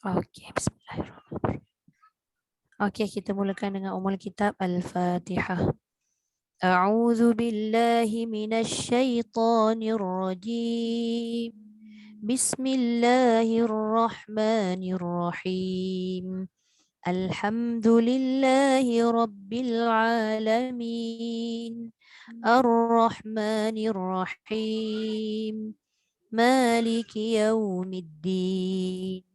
Okey, bismillahirrahmanirrahim. Okey, kita mulakan dengan Ummul Kitab Al-Fatihah. A'udzu billahi minasy syaithanir rajim. Bismillahirrahmanirrahim. Alhamdulillahi rabbil alamin. Ar-Rahmanir Rahim. Maliki yaumiddin.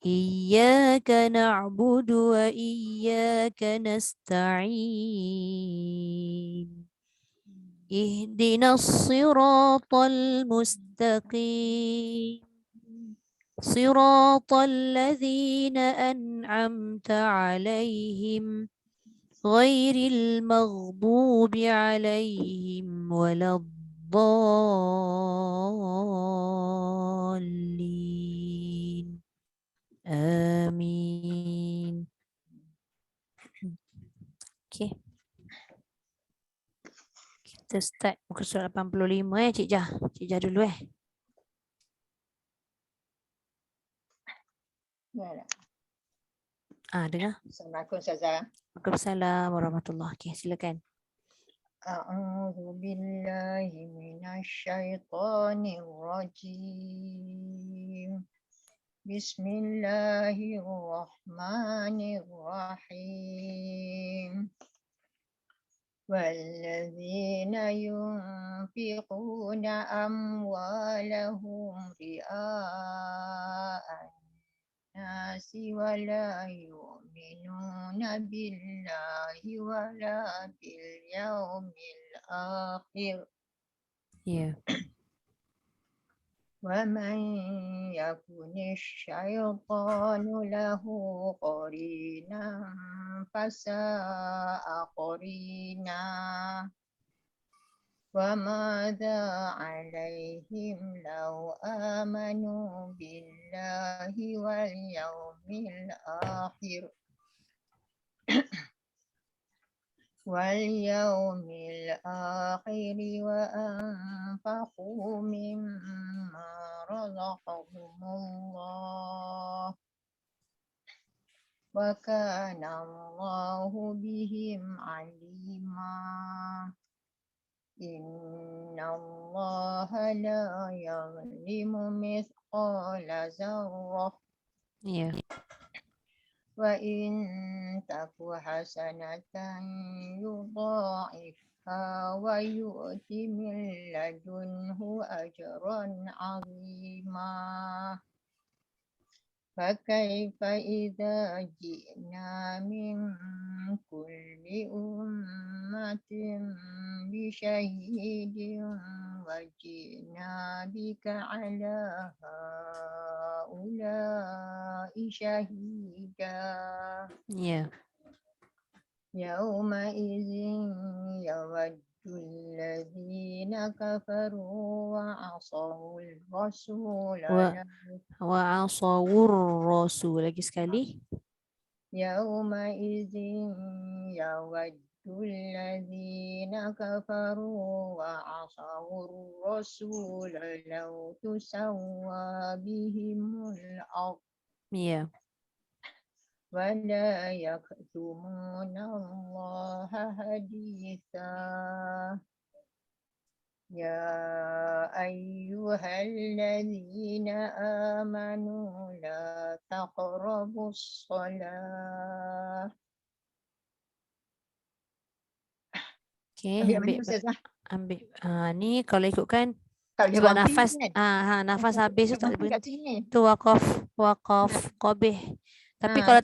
إياك نعبد وإياك نستعين اهدنا الصراط المستقيم صراط الذين أنعمت عليهم غير المغضوب عليهم ولا الضالين Amin. Okey. Kita start muka surat 85 Cik Jah. Cik Jah dulu Ya. Dengar. Assalamualaikum Ustazah. Waalaikumsalam warahmatullahi. Okey, silakan. A'udzu billahi minasyaitonir rajim. Bismillahirrahmanirrahim. والذين ينفقون أموالهم رئاء الناس ولا يؤمنون بالله ولا باليوم الآخر Ya. ومن يكن الشيطان له قرينا فساء قرينا وماذا عليهم لو آمنوا بالله واليوم الآخر وأنفقوا مما رزقهم الله وكان الله بهم عليما إن الله لا يظلم مثقال ذرة Ya. وإن تك حسنة يضاعفها ويؤت من لدنه أجرا عظيما فكيف إذا جئنا من كل أمة بشهيد وجئنا بك على هؤلاء شهيدا Ya. يومئذ يود الذين كفروا وعصوا الرسول Wa asawur rasul. Lagi sekali. يومئذ يود الذين كفروا وعصوا الرسول لو تسوى بهم الأرض Ya. ولا يكتمون الله حديثا يا أيها الذين آمنوا لا تقربوا الصلاة. Okey, ambil Ustazah? ambil. Ni kalau ikutkan Tak boleh sebab berhenti nafas kan? nafas habis tu tak boleh kat berhenti. sini. Tu waqaf qabih. Tapi kalau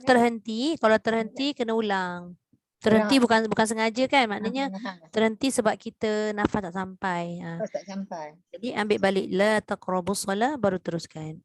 terhenti kena ulang. Terhenti bukan sengaja kan, maknanya terhenti sebab kita nafas tak sampai. Tak sampai. Jadi ambil balik la taqrabus solah baru teruskan.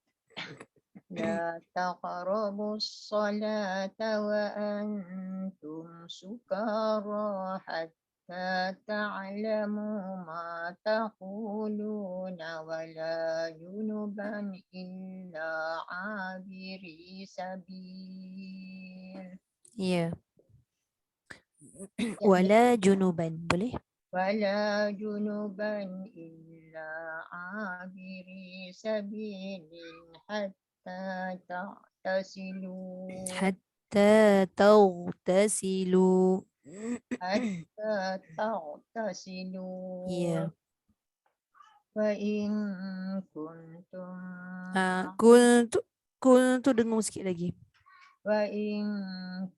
لا تقربوا الصلاة وأنتم سكارى حتى تعلموا ما تقولون ولا جنبا إلا عابري سبيل. Ya. Wala junuban, boleh? ولا جنبا إلا عابري سبيل حتى تغتسلوا حتى تغتسلوا. حتى تغتسلوا Ya. وإن كنتم Kuntu dengung sikit lagi. وإن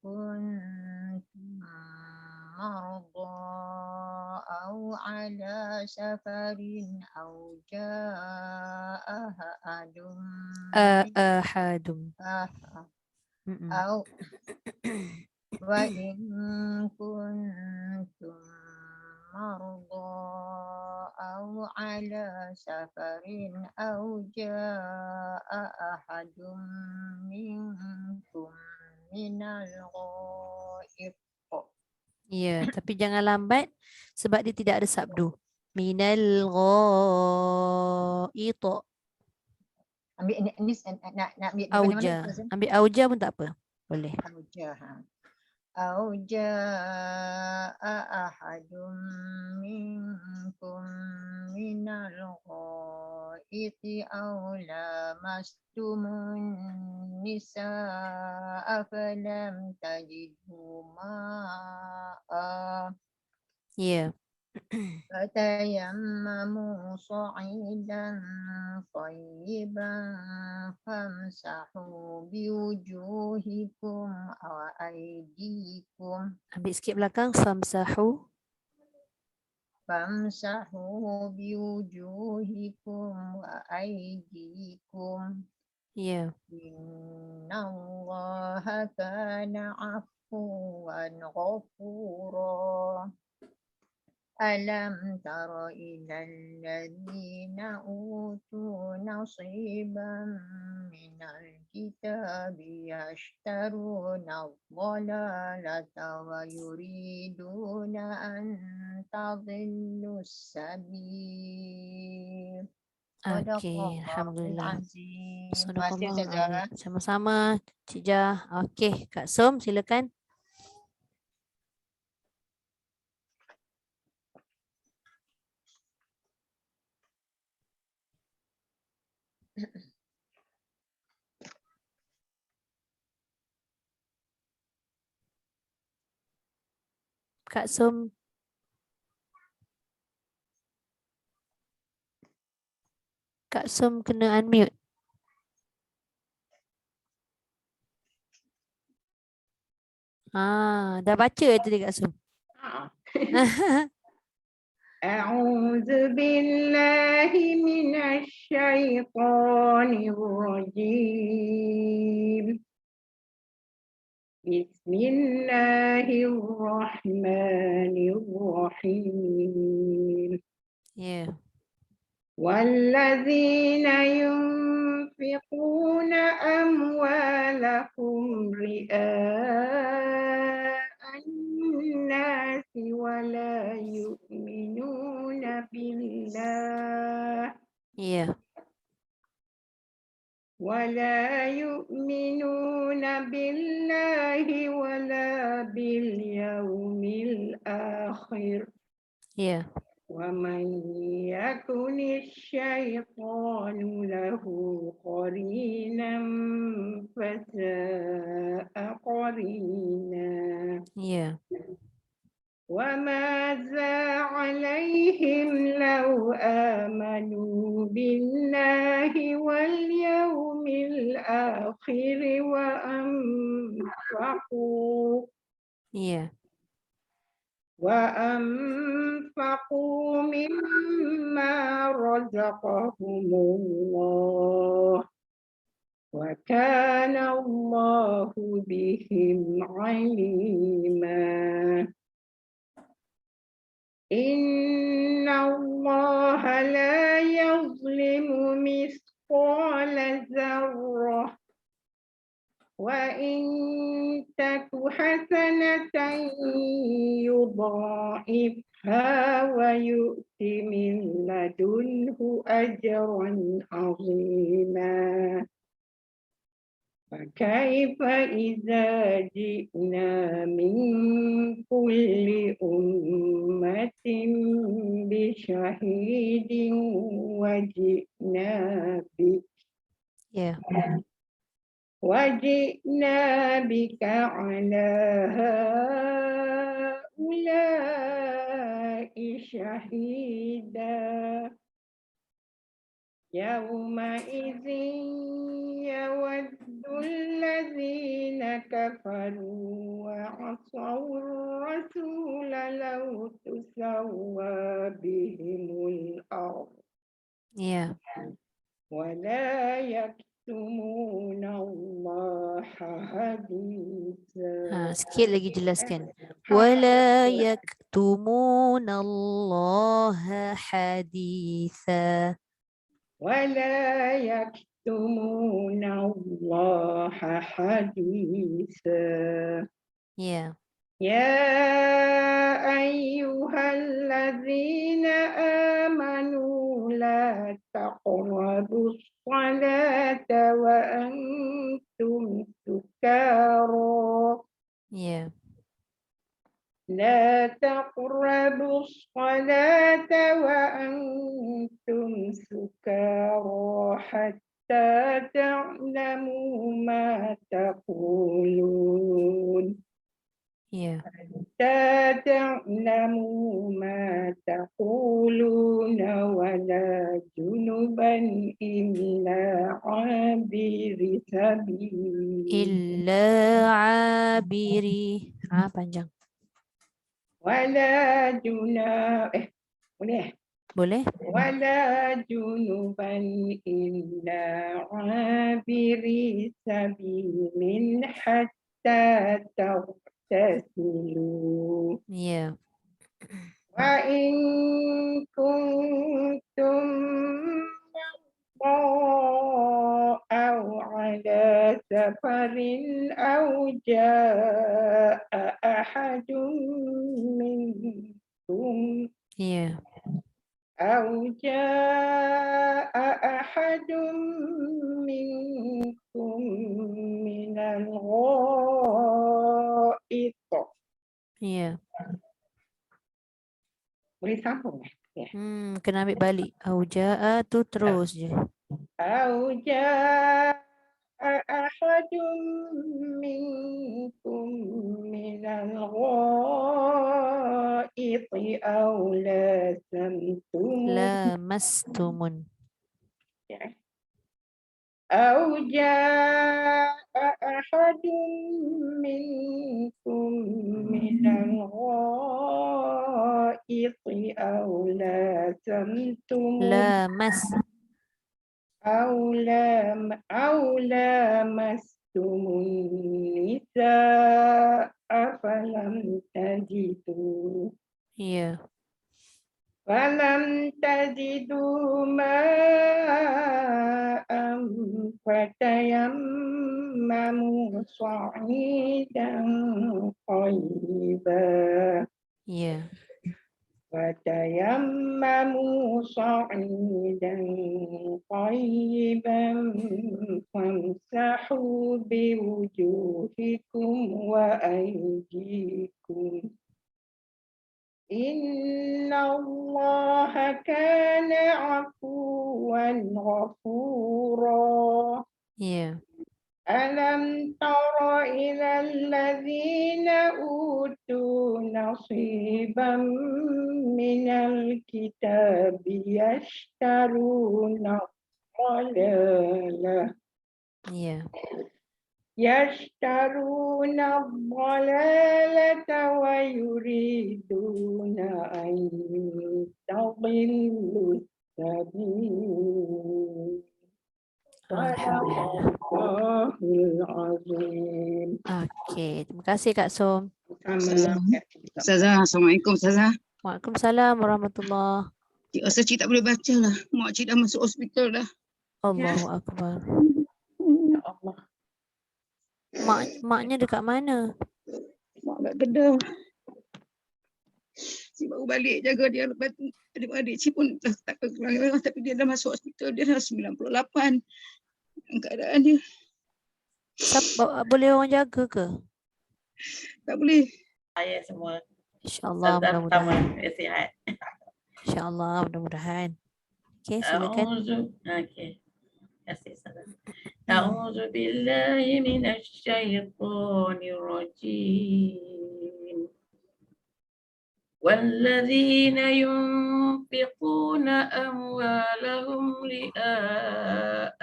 كنتم مرضى أو على سفر أو جاء أحد Ahadum. أو وإن كنتم مرضى أو على سفر أو جاء أحد منكم من الغائط. Ya, tapi jangan lambat sebab dia tidak ada sabdu. Minal ghaid. Ambil ni nak ambil di mana-mana Auja. Ustaz? Ambil auja pun tak apa. Boleh. Auja. أو جاء أحد منكم من الغائط أو لامستم النساء فلم تجدوا ماء Ya. فتيمموا صعيدا طيبا فامسحوا بوجوهكم وأيديكم Ambil sikit belakang. Famsahu. فامسحوا بوجوهكم وأيديكم Ya. إن الله كان عفوا غفورا ألم تر إلى الذين أوتوا نصيبا من الكتاب يشترون الضلالة ويريدون أن تضلوا السبيل. صدق Okey, الله alhamdulillah. العظيم. Terima kasih Sadaqallahu Ustazah. alaihi. Sama-sama, Cik Jah. Okey, Kak Som silakan. Kak Som. Kak Som kena unmute. Dah baca tadi Kak Som. أعوذ بالله من الشيطان الرجيم بسم الله الرحمن الرحيم Ya. والذين ينفقون أموالهم رئاء الناس ولا يؤمنون بالله Ya. ولا باليوم الآخر Ya. ومن يكن الشيطان له قرينا فساء قرينا Ya. وماذا عليهم لو آمنوا بالله واليوم الآخر Ya. وأنفقوا مما رزقهم الله وكان الله بهم عليما إن الله لا يظلم مثقال ذرة وإن تك حسنة يضاعفها ويؤت من لدنه أجرا عظيما فكيف إذا جئنا من كل أمة بشهيد وجئنا بك Ya. وجئنا بك على هؤلاء شهيدا يومئذ يود الذين كفروا وعصوا الرسول لو تسوى بهم الأرض Ya. ولا يكتمون الله حديثا. Sikit lagi jelaskan. Wala yaktumuna Allah haditha. ولا يكتمون الله حديثا. Ya. يا أيها الذين آمنوا لا تقربوا الصلاة وأنتم سكارى Ya. لا تقربوا الصلاة وأنتم سكارى حتى تعلموا ما تقولون Ya. حتى تعلموا ما تقولون ولا جنبا إلا عابر سبيل Illa abiri. Panjang. ولا جناب boleh Boleh? ولا جنبا إلا عابر سبيل حتى تغتسلوا Ya. وإن كنتم مرضى أو على سفر أو جاء أحد منكم Ya. أو جاء أحد منكم من الغائط Ya. boleh sambung ya? Kena ambil balik. Auja'a tu terus je. أو جاء أحد منكم من الغائط أو لامستم Lamastumun. أو جاء أحد منكم من الغائط أو لامستم Lamas. أو لامستم النساء فلم تجدوا ماء فتيمموا صعيدا طيبا Ya. فتيمموا صعيدا طيبا فامسحوا بوجوهكم وأيديكم إن الله كان عفوا غفورا Ya. ألم تر إلى الذين أوتوا نصيبا من الكتاب يشترون الضلالة Ya. يشترون الضلالة ويريدون أن تضلوا السبيل Alhamdulillah. Sadaqallahul azim. Okey, terima kasih Kak Som. Ustazah, Assalamualaikum Ustazah. Waalaikumsalam warahmatullahi. Cik rasa cik tak boleh baca lah. Mak cik dah masuk hospital dah. Allahu Akbar. Ya Allah. Maknya dekat mana? Mak kat Kedah. Cik baru balik jaga dia. Lepas tu adik-adik cik pun dah tak kekeluargaan. Tapi dia dah masuk hospital. Dia dah 98. Keadaan dia Boleh orang jaga ke? tak boleh. Saya semua InsyaAllah Ustazah pertama mudah-mudahan. sihat. InsyaAllah mudah-mudahan. Okey, silakan. Okey. Terima kasih Ustazah. أعوذ بالله من الشيطان الرجيم والذين ينفقون أموالهم رئاء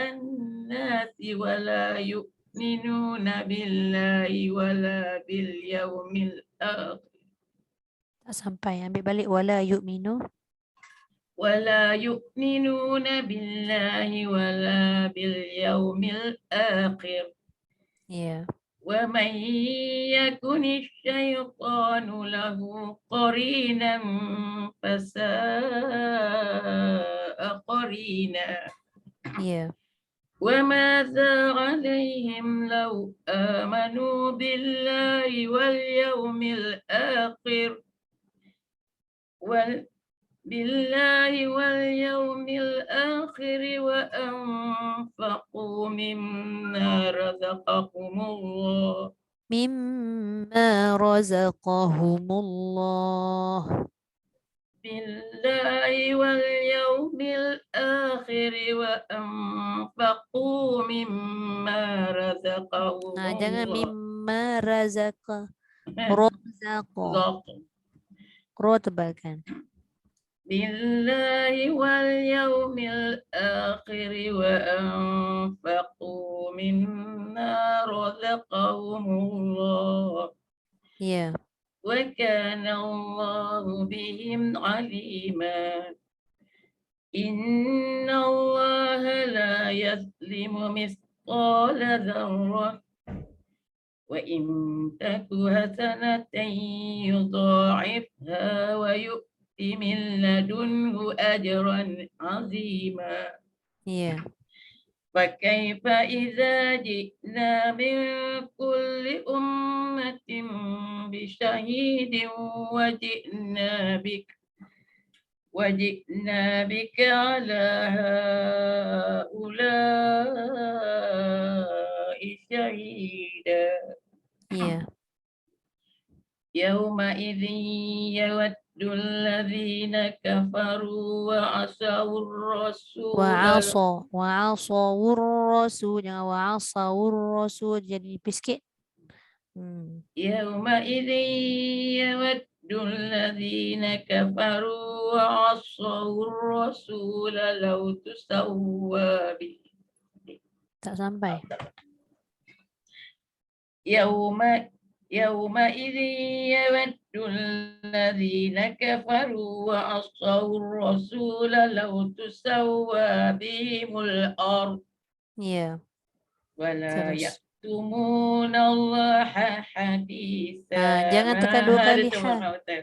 الناس ولا يؤمنون بالله ولا باليوم الآخر Tak sampai. Ambil balik. Wala yu'minu. ولا يؤمنون بالله ولا باليوم الآخر Ya. ومن يكن الشيطان له قرينا فساء قرينا Ya. وماذا عليهم لو آمنوا بالله واليوم الآخر واليوم الآخر وأنفقوا مما رزقهم الله Mimma razaqahumullah. بالله واليوم الآخر وأنفقوا مما رزقهم Nah, jangan الله mimma razaqa. Razaqa. Ro tebalkan. بالله واليوم الآخر وأنفقوا مما رزقهم الله Ya. وكان الله بهم عليما إن الله لا يظلم مثقال ذرة وإن تك حسنة يضاعفها ويؤت من لدنه أجرا عظيما Ya. فكيف إذا جئنا من كل أمة بشهيد وجئنا بك على هؤلاء شهيدا Ya. يومئذ يود الذين كفروا وعصوا الرسول Wa'asawur rasul. Jangan wa'asawur rasul. Jadi nipis sikit. يومئذ يود الذين كفروا وعصوا الرسول لو تسوى به Tak sampai. يومئذ يود الذين كفروا وعصوا الرسول لو تسوى بهم الأرض Ya. ولا Terus. يكتمون الله حديثا Jangan tekan dua kali ha.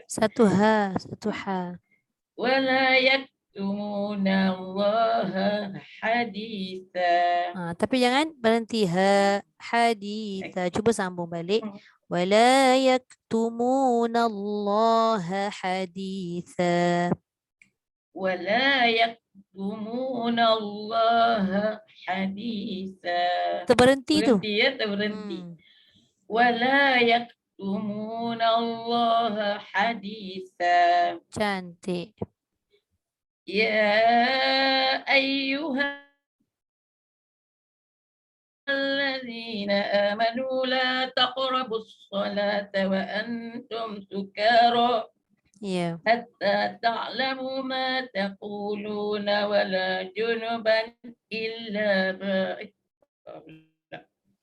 Satu ha. ولا يكتمون الله حديثا Tapi jangan berhenti ha. Haditha. Cuba sambung balik. Wala yaktumuna Allah haditha. ولا يكتمون الله حديثا Terberhenti tu. berhenti ya terberhenti Hmm. ولا يكتمون الله حديثا Cantik. يا أيها الذين آمنوا لا تقربوا الصلاة وأنتم سكارى Ya. حتى تعلموا ما تقولون ولا جنبا إلا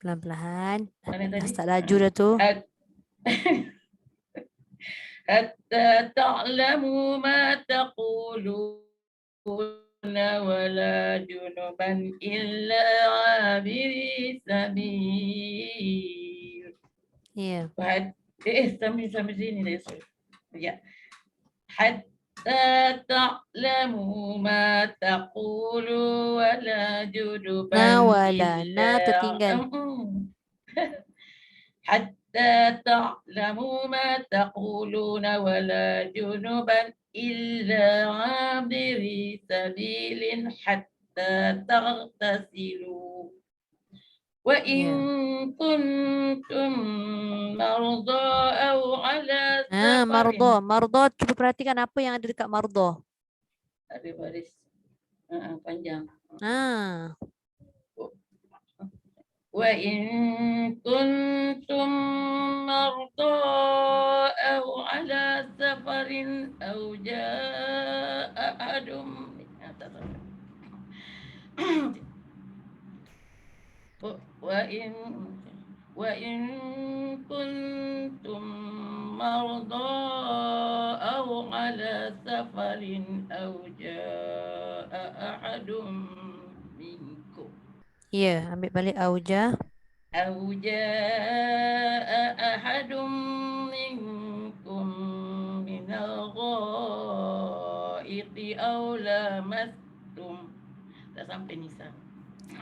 Pelan-pelan. Mana tadi? Start laju dah tu. حتى تعلموا ما تقولون ولا جنبا إلا عابري سبيل Ya. sambil sini deh. Ya. حتى تعلموا ما تقولوا ولا جنبا Wala. Na tertinggal. حتى تعلموا ما تقولون ولا جنبا إلا عابري سبيل حتى تغتسلوا وإن كنتم مرضى أو على سفر. Mardo. Cuba perhatikan apa yang ada dekat mardo. Ada baris panjang. وإن كنتم مرضى أو على سفر أو جاء أحد وإن كنتم مرضى أو على سفر أو جاء أحد منكم. Ya, ambil balik auja. أو جاء أحد منكم من الغائط أو لامستم. Dah sampai Nisa.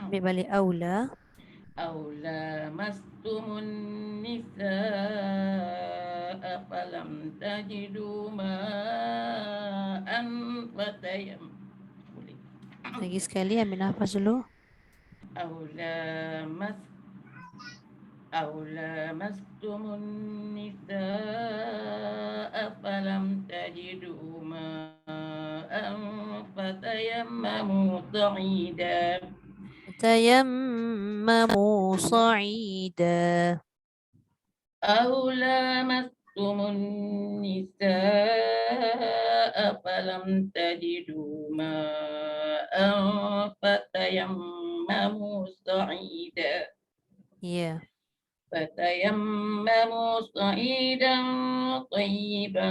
Ambil balik aula. أو لامستم النساء فلم تجدوا ماء فتيمموا. Lagi sekali ambil nafas dulu. أو لامستم النساء فلم تجدوا ماء فتيمموا صعيدا. أو لامستم النساء فلم تجدوا ماء فتيمموا صعيدا. Ya. فتيمموا صعيدا طيبا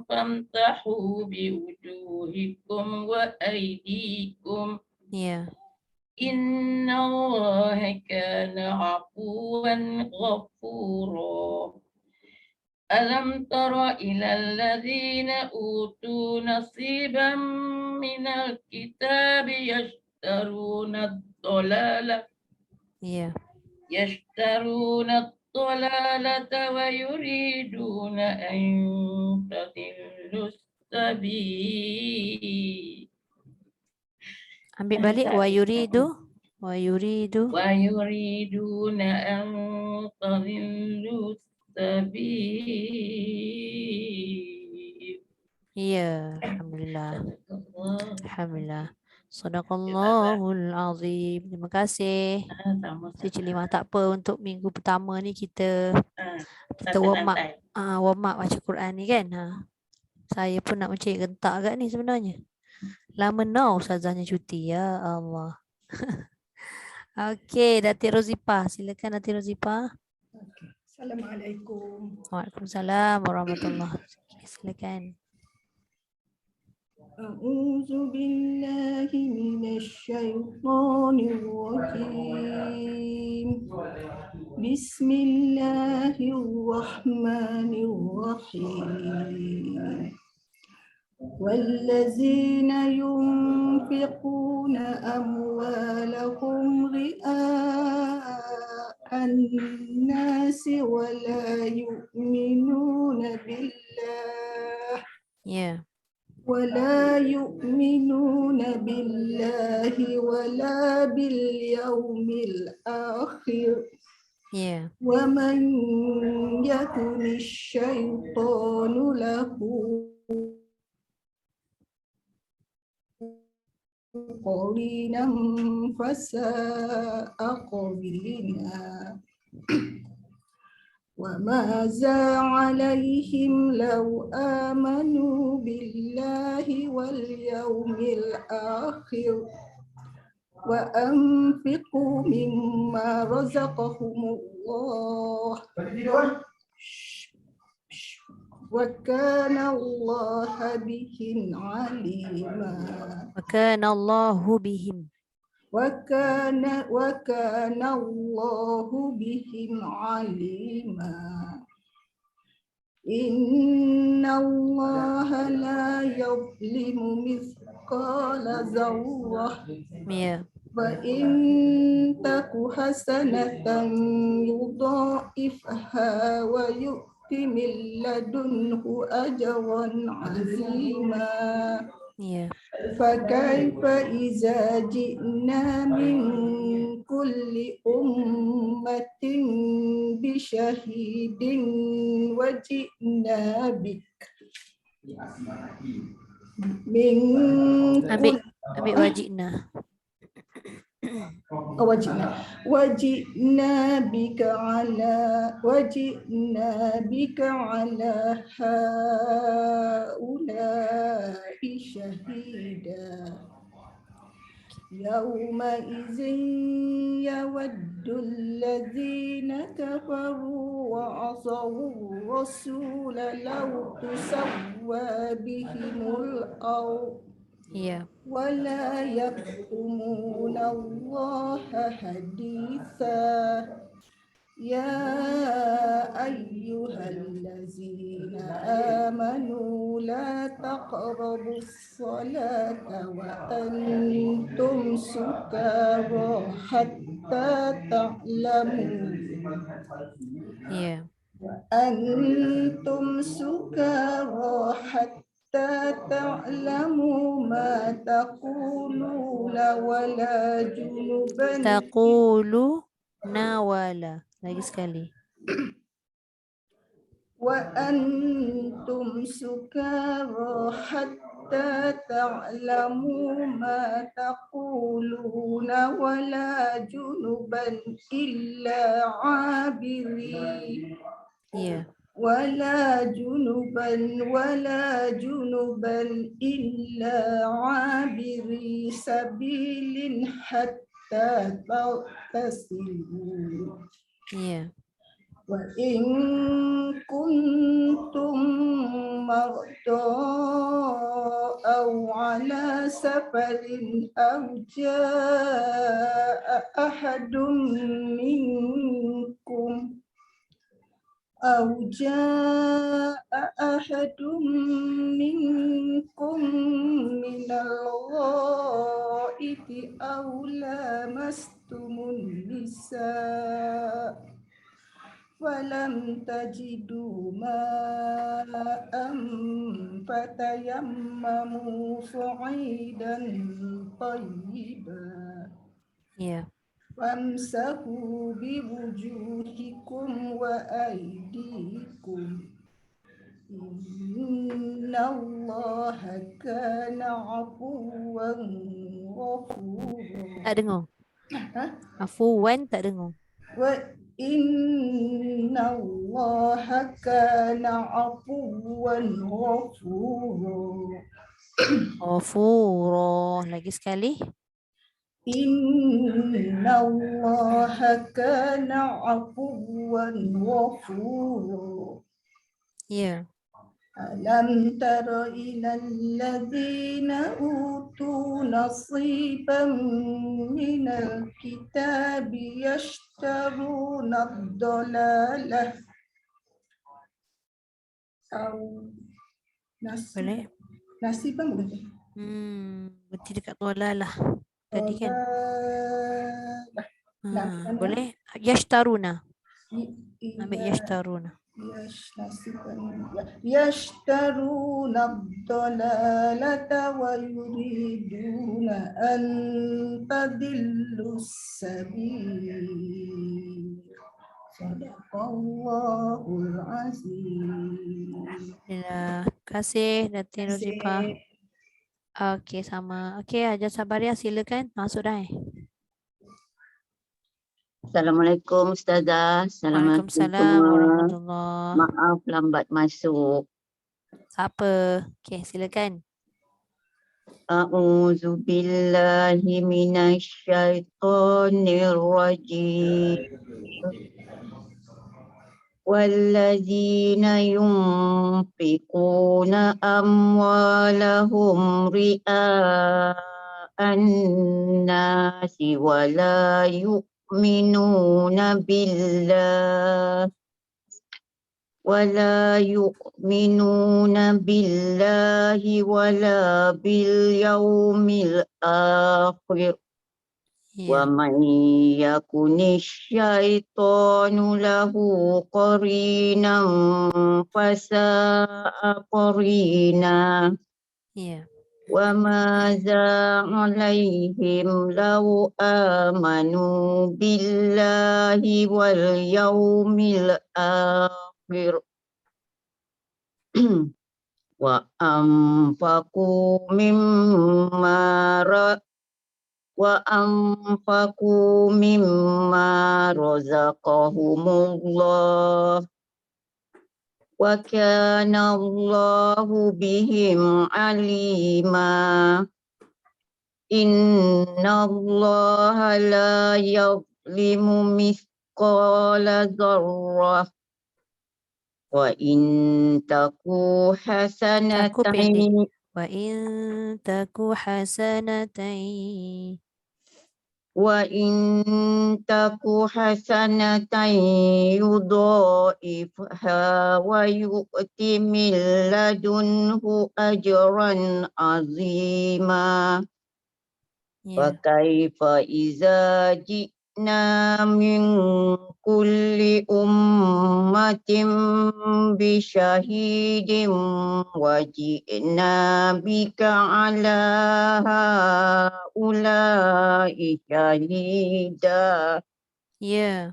فامسحوا بوجوهكم وأيديكم. Ya. إن الله كان عفوا غفورا. ألم تر إلى الذين أوتوا نصيبا من الكتاب يشترون الضلالة ويريدون أن تضلوا السبيل. Ambil balik wa ويريدون أن تضلوا السبيل. Ya, alhamdulillah. Alhamdulillah. Sadaqallahul azim. Terima kasih. Cik Limah, tak apa, untuk minggu pertama ni kita warm up baca Quran ni kan. Saya pun nak mencari gentak agak ni sebenarnya. Lama now ustazahnya cuti, ya Allah. Okey, Datin Rozipah. Silakan Datin Rozipah. Assalamualaikum. Waalaikumsalam warahmatullahi wabarakatuh. Silakan. A'udzu billahi minasyaitonir rajim. Bismillahirrahmanirrahim. والذين ينفقون أموالهم رئاء الناس ولا يؤمنون بالله ولا يؤمنون بالله ولا باليوم الآخر ومن يكن الشيطان له قرينا فساء قرينا وماذا عليهم لو آمنوا بالله واليوم الآخر وأنفقوا مما رزقهم الله وكان الله بهم عليما. وكان الله بهم عليما. إن الله لا يظلم مثقال ذرة وإن تك حسنة يضاعفها ويؤت من لدنه أجرا عظيما. Ya. فكيف إذا جئنا من كل أمة بشهيد وجئنا بك من كل Ambil wajibna. وجئنا بك على هؤلاء شهيدا يومئذ يود الذين كفروا وعصوا الرسول لو تسوى بهم الأرض Ya. ولا يكتمون الله حديثا يا أيها الذين آمنوا لا تقربوا الصلاة وأنتم سكارى حتى تعلموا Ya. أنتم سكارى حتى تعلموا ما تقولون ولا جنبا Taqulu nawala. Lagi sekali. وأنتم سكارى حتى تعلموا ما تقولون ولا جنبا إلا عابري Ya. ولا جنبا إلا عابري سبيل حتى تغتسلوا Ya. وإن كنتم مرضى أو على سفر أو جاء أحد منكم من الغائط أو لامستم النساء فلم تجدوا ماء فتيمموا صعيدا طيبا Ya. فامسحوا بوجوهكم وأيديكم إن الله كان عفوا غفورا Tak dengar. Hah? Afuwan tak dengar. وإن الله كان عفوا غفورا Ghafura. Lagi sekali. إن الله كان عفوا غفورا Ya. ألم تر إلى الذين أوتوا نصيبا من الكتاب يشترون الضلالة أو Boleh? نصيبا bukan? Berhenti dekat dolalah. Tadi kan? ضلالة. Boleh? Yashtaruna. Ambil Iya. yashtaruna. يشترون الضلالة ويريدون أن تضلوا السبيل صدق الله العظيم. Terima kasih Datin Rozifah. Okey, sama. Okey, Hajar Sabaria silakan. Masuk dah. Assalamualaikum Ustazah. Assalamualaikum Waalaikumsalam semua. warahmatullahi. Maaf lambat masuk. Siapa? Okey, silakan. A'udzu billahi minasyaitonir rajim. Wallazina yunfiquna amwalahum ria'an nasi wa la yu'minuna billah ولا يؤمنون بالله ولا باليوم الآخر Ya. ومن يكن الشيطان له قرينا فساء قرينا Ya. وماذا عليهم لو آمنوا بالله واليوم الآخر وأنفقوا مما رزقهم الله وكان الله بهم عليما إن الله لا يظلم مثقال ذرة وإن تكو حسنة Taku pendek. Wa in taku hasanatain. يضاعفها ويؤتي من لدنه أجرا عظيما Ya. فكيف إذا جئنا من كل أمة بشهيد وجئنا بك على هؤلاء شهيدا Ya.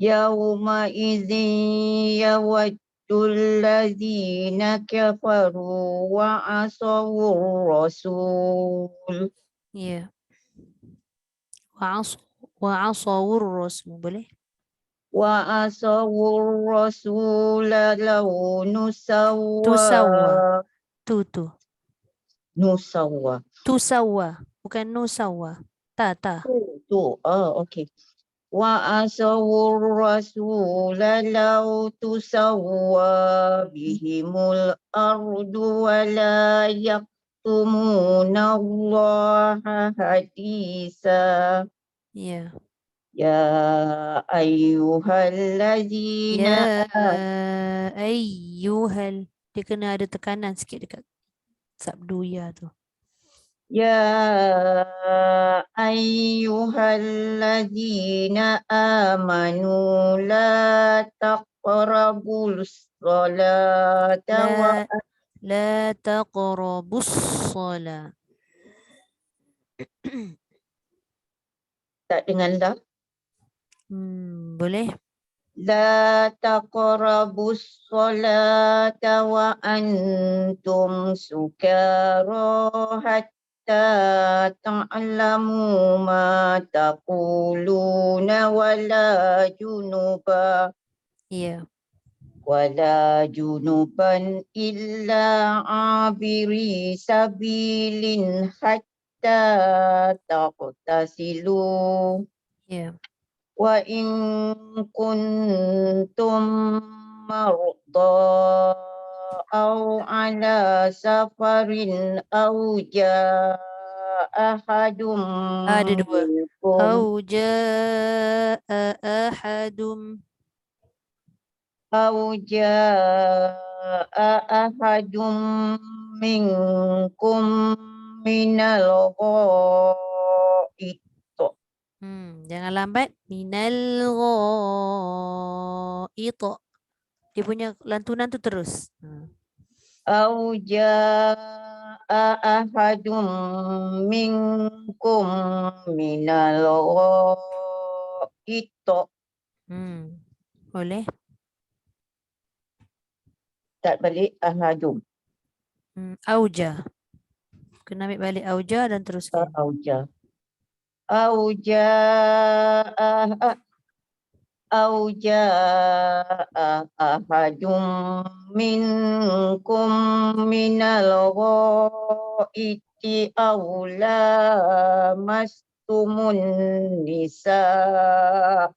يومئذ يود الذين كفروا وعصوا الرسول Ya. Wa'asawur rasul. Boleh? وعصوا الرسول لو نسوى Tusawwa. Tu. نسوى Tusawwa. Bukan nusawwa. Ta. okay. وعصوا الرسول لو تسوى بهم الأرض ولا يكتمون الله حديثا Ya. يا أيها الذين Ya ayyuhal. Dia kena ada tekanan sikit dekat sabdu ya tu. يا أيها الذين آمنوا لا تقربوا الصلاة La taqrabus salat. tak dengan dah. Boleh? لا تقربوا الصلاة وأنتم سكارى حتى تعلموا ما تقولون Ya. ولا جنبا إلا عابري سبيل حتى تغتسلوا Ya. وإن كنتم مرضى أو على سفر أو جاء أحد Ada dua. منكم Au jaa ahadum. أو جاء أحد منكم من الغائط Jangan lambat. Minal ghaid. Dia punya lantunan tu terus. أو جاء أحد منكم من الغائط Boleh? tak balik ahadum Auja. Kena ambil balik auja dan teruskan. أو جاء أحد منكم من الغائط أو لامستم النساء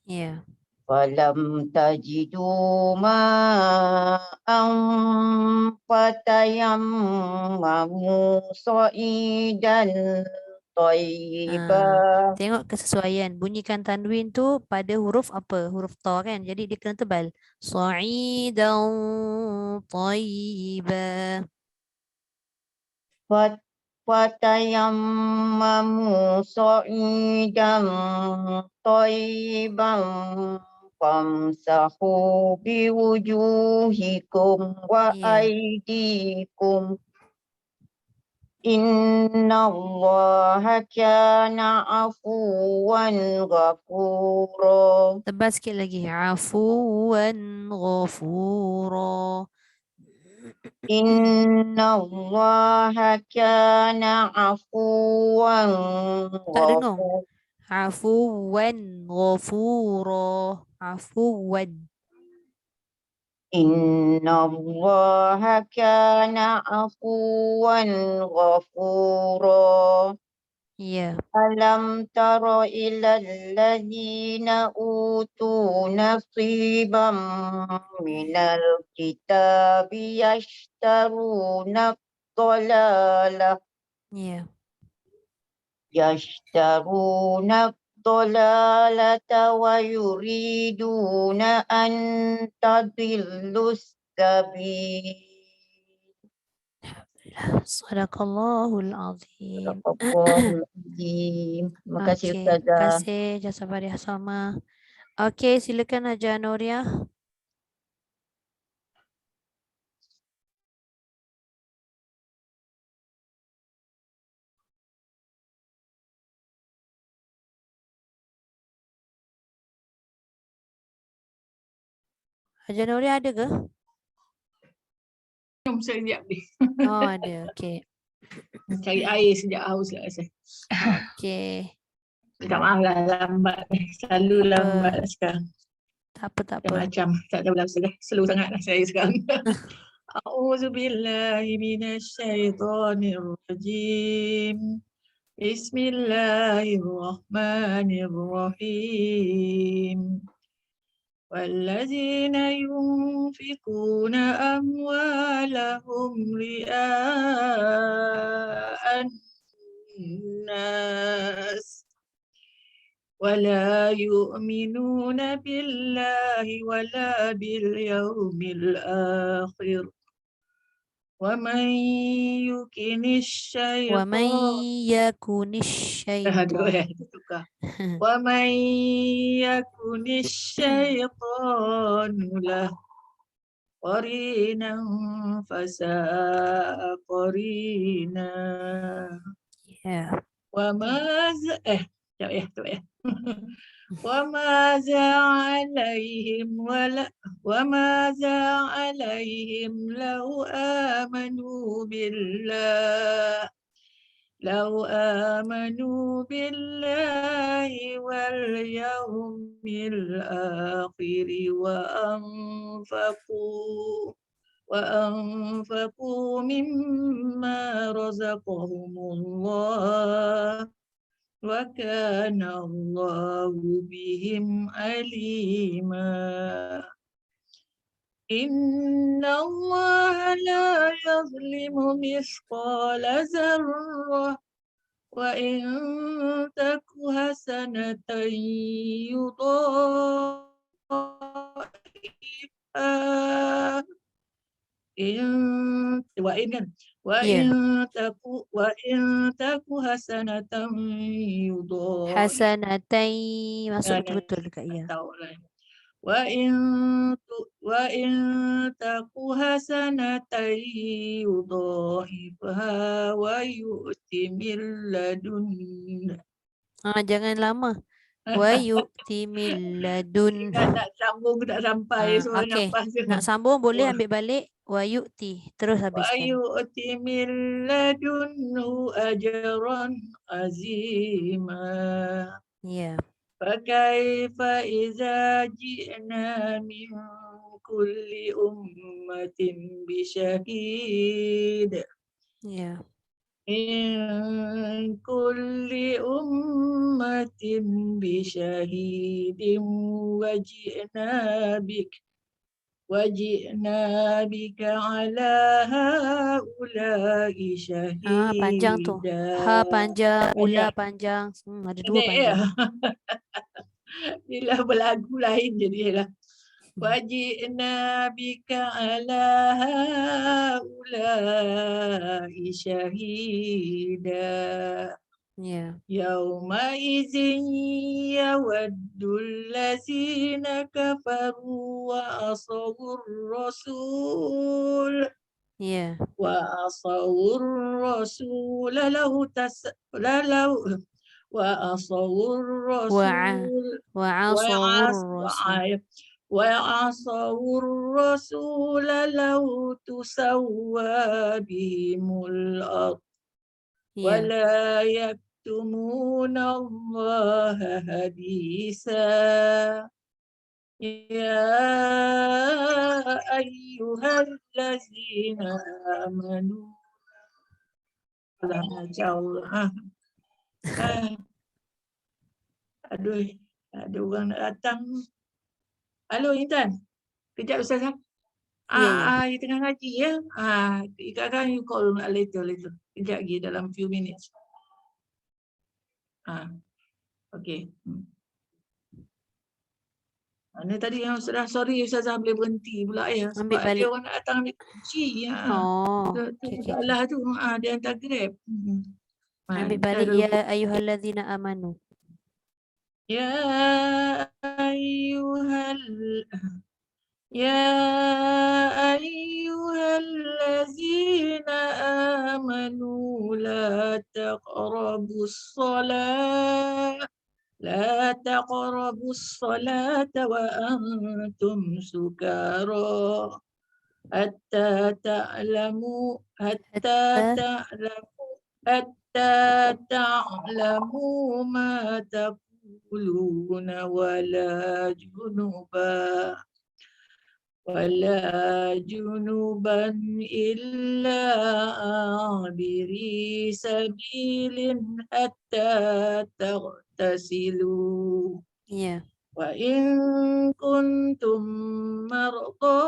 Ya. فلم تجدوا ماء فتيمموا صعيدا طيبا. Tengok kesesuaian. Bunyikan tanwin tu pada huruf apa? Huruf ta kan? Jadi dia kena tebal. Sa'idan tayyiba. Fatayammamu sa'idan tayyiban famsahu biwujuhikum wa Ya. aydikum Innallaha kana afuwan ghafura. Tebal sikit lagi. Afuwan ghafura. Innallaha kana afuwan Tak dengar. ghafura. Afuwan ghafura. Afuwan. Innallaha kana afuwan ghafura. Ya. Alam tara ilal ladhina utu nasiban minal kitabi yashtaruna dhalalah Ya. yashtaruna dhalalata wa yuriduna an tadillus sabil. Sadaqallahul azim. Sadaqallahul azim. Terima kasih Okey, terima Ustazah. kasih Jasa Bariah Salma. Okey, silakan Haja Nuria. Haja Nuria ada ke? Minum sekejap ni. Oh, ada. Okey. Cari air sejak haus lah saya. Okey. Minta maaf lah lambat ni. Selalu Tak apa. lambat lah sekarang. Tak apa, tak apa. Macam-macam. Tak tahu lah sudah. Slow sangat lah saya sekarang. A'udzubillahi minasyaitonirrajim. Bismillahirrahmanirrahim. والذين ينفقون أموالهم رئاء الناس ولا يؤمنون بالله ولا باليوم الآخر ومن يكن ومن الشيطان يكن الشيطان ومن يكن الشيطان له قرينا فساء قرينا Ya. وماذا عليهم لو آمنوا بالله واليوم الآخر وأنفقوا مما رزقهم الله وكان الله بهم عليما إن الله لا يظلم مثقال ذرة وإن تك حسنة يضاعفها وإن تك حسنة يضاعفها Hasanatain. Masuk betul-betul dekat ya. وإن تك حسنة يضاعفها ويؤت من لدنه. Jangan lama. Wa yu'ti min ladun. Nak sambung tak sampai suara Okey. nafas je. Nak sambung boleh ambil balik. Wa yu'ti. Terus habiskan. وَيُؤْتِ مِنْ لَدُنْهُ أَجْرًا عَظِيمًا Ya. فَكَيْفَ إِذَا جِئْنَا مِنْ كُلِّ أُمَّةٍ بِشَهِيدٍ Ya. مِنْ كُلِّ أُمَّةٍ بِشَهِيدٍ وَجِئْنَا بِكَ عَلَى هَؤُلَاءِ شَهِيدًا. Panjang tu. Ha panjang, ula panjang. Ada dua panjang. Bila berlagu lain jadilah. وَجِئْنَا بِكَ عَلَى هَؤُلَاءِ شَهِيدًا. Ya. يومئذ يود الذين كفروا وعصوا الرسول Ya. وعصوا الرسول وعصوا الرسول Wa'asawur rasul. وعصوا الرسول لو تسوى بهم الأرض Ya. ولا يكتمون الله حديثا يا أيها الذين آمنوا jauh. Aduh, ada orang nak datang. Halo Intan. Kejap Ustazah. Ya. You tengah ngaji ya. Kadang-kadang you call later. Kejap lagi dalam few minutes. Okay. Mana tadi yang sudah sorry Ustazah boleh berhenti pula ya. Sebab Ambil balik. ada orang nak datang ambil kunci. Oh. Tu Okay. salah tu. Dia hantar Grab. Ambil Kita balik dulu. ya ayyuhalladzina amanu. يا أيها الذين آمنوا لا تقربوا الصلاة وأنتم سكارى حتى تعلموا ما تقولون ولا جنبا إلا عابري سبيل حتى تغتسلوا Ya. وإن كنتم مرضى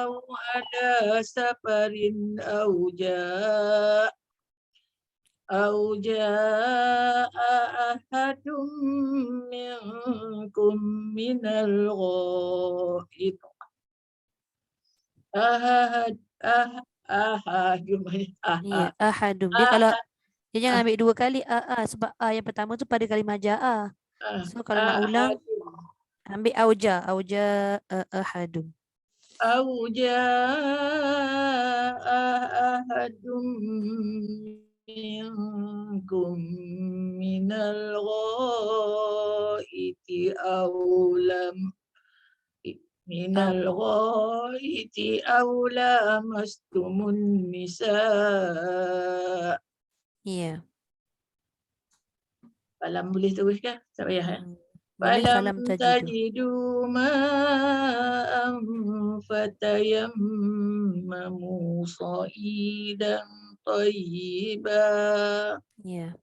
أو على سفر أو جاء أحد منكم من الغائط Ya. Ahadum. Dia kalau dia jangan ambil dua kali sebab yang pertama tu pada kalimah ja'a. So kalau nak ulang ambil auja ahadum. أو جاء أحد منكم من الغائط أو لامستم النساء. Ya. Falam boleh teruskan? Tak payah. Boleh falam tajidu. تجدوا ماء فتيمموا صعيدا طيبا Ya.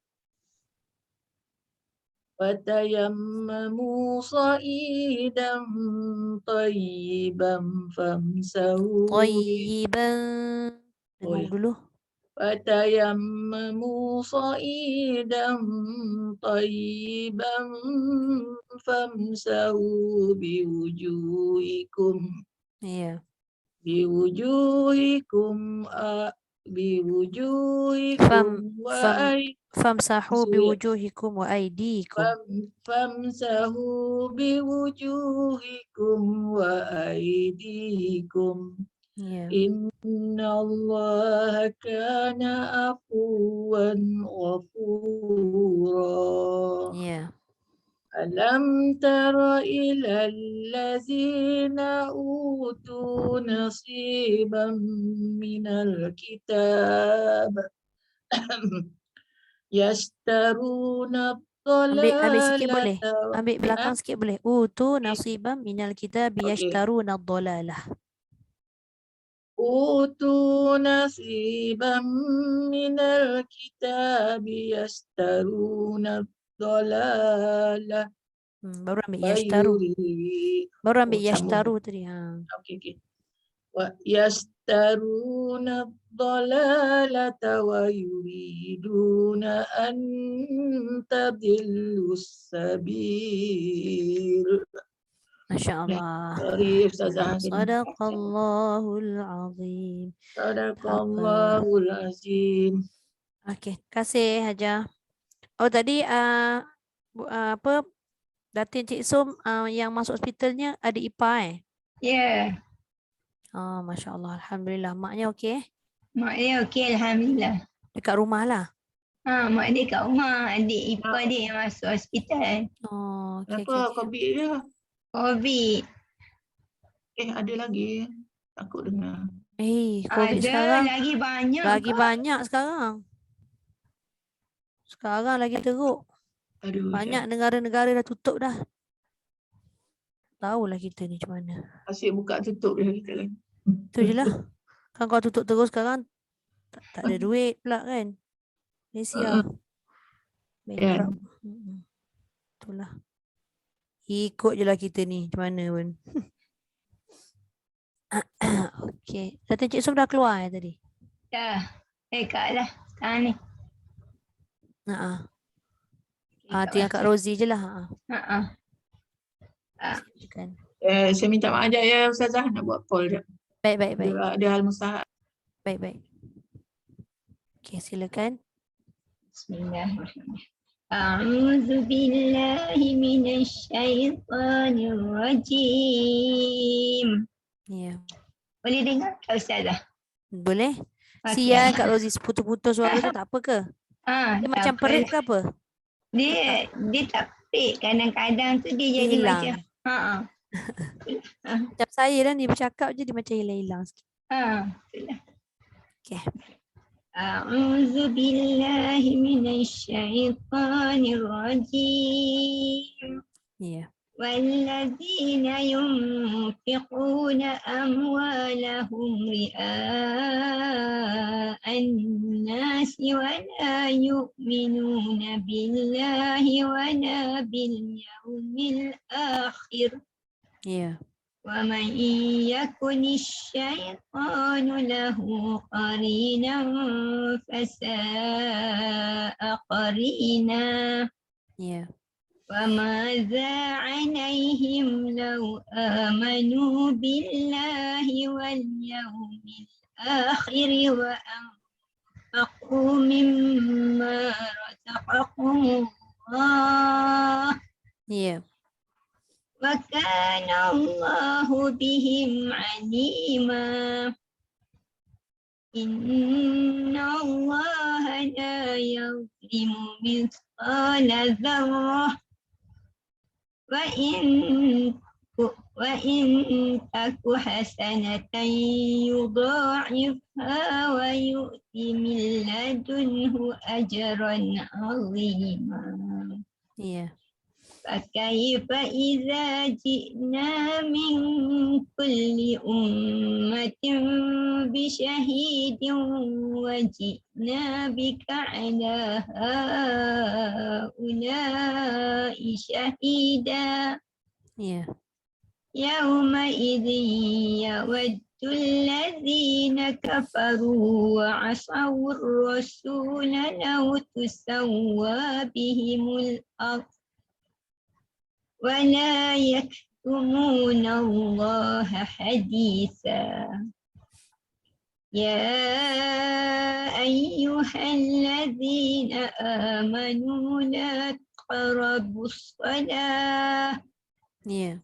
famsahu Thayyiban. Dengung dulu. فتيمموا صعيدا طيبا فامسحوا بوجوهكم Ya. Famsahu biwujuhikum wa aydikum. فامسحوا بوجوهكم وأيديكم Ya. إن الله كان عفوا غفورا. Ya. ألم تر إلى الذين أوتوا نصيبا من الكتاب يشترون Ambil sikit الضلالة boleh. Ambil belakang sikit boleh. Utu nasibam minal kitab yashtaruna dhalalah. أوتوا نصيبا من الكتاب يشترون الضلالة Baru ambil yashtaru. Baru ambil yashtaru tadi. Okay. يشترون الضلالة ويريدون أن تضلوا السبيل. Masya Allah. Sorry Ustazah. Sadaqallahul azim. Sadaqallahul azim. Okey, terima kasih Haja. Oh tadi apa Datin Cik Som yang masuk hospitalnya ada Ipa Yeah. Oh, Masya Allah. Alhamdulillah. Maknya okey? Mak dia okey, alhamdulillah. Dekat rumah lah. Mak dia kat rumah, adik ipar dia yang masuk hospital. Oh, okey, okey. Kenapa okey. COVID dia? COVID. Ada lagi. Takut dengar. COVID Ada sekarang lagi banyak. lagi banyak sekarang. Sekarang lagi teruk. Aduh, Banyak negara-negara dah tutup dah. Tahulah kita ni macam mana. asyik buka tutup dia kita kan. Tu je lah. Kan kau tutup terus sekarang tak ada duit pula kan. Malaysia. Bankrupt. Itulah. Ikut je lah kita ni macam mana pun. Okey. Kata Cik Som dah keluar tadi? Dah. Kat lah sekarang ni. Tinggal Kak Rozi je lah. Kan. Saya minta maaf sekejap ya Ustazah, nak buat call sekejap. Baik. Ada hal mustahak. Baik. Okey, silakan. Bismillahirrahmanirrahim. A'udzu billahi minasyaitonir rajim. Ya. Boleh dengar tak Ustazah? Boleh? Okey. Sial Kak Rozi putus-putus suara tu tak apa ke? Dia tak macam apa. perit ke apa? Dia tak perit. Kadang-kadang tu dia jadi Hilang. macam Macam saya dah ni bercakap je dia macam hilang-hilang sikit. itulah. Okey. A'udzu billahi minasyaitonir rajim. Ya. والذين ينفقون أموالهم رئاء الناس ولا يؤمنون بالله ولا باليوم الآخر Ya. ومن يكن الشيطان له قرينا فساء قرينا Ya. وماذا عليهم لو آمنوا بالله واليوم الآخر وأنفقوا مما رزقهم الله Ya. وكان الله بهم عليما إن الله لا يظلم مثقال ذرة وإن تك حسنة يضاعفها ويؤتي من لدنه أجرا عظيما Ya. فكيف إذا جئنا من كل أمة بشهيد وجئنا بك على هؤلاء شهيدا Ya. يومئذ يود الذين كفروا وعصوا الرسول لو تسوى بهم الأرض ولا يكتمون الله حديثا يا أيها الذين آمنوا لا تقربوا الصلاة Ya.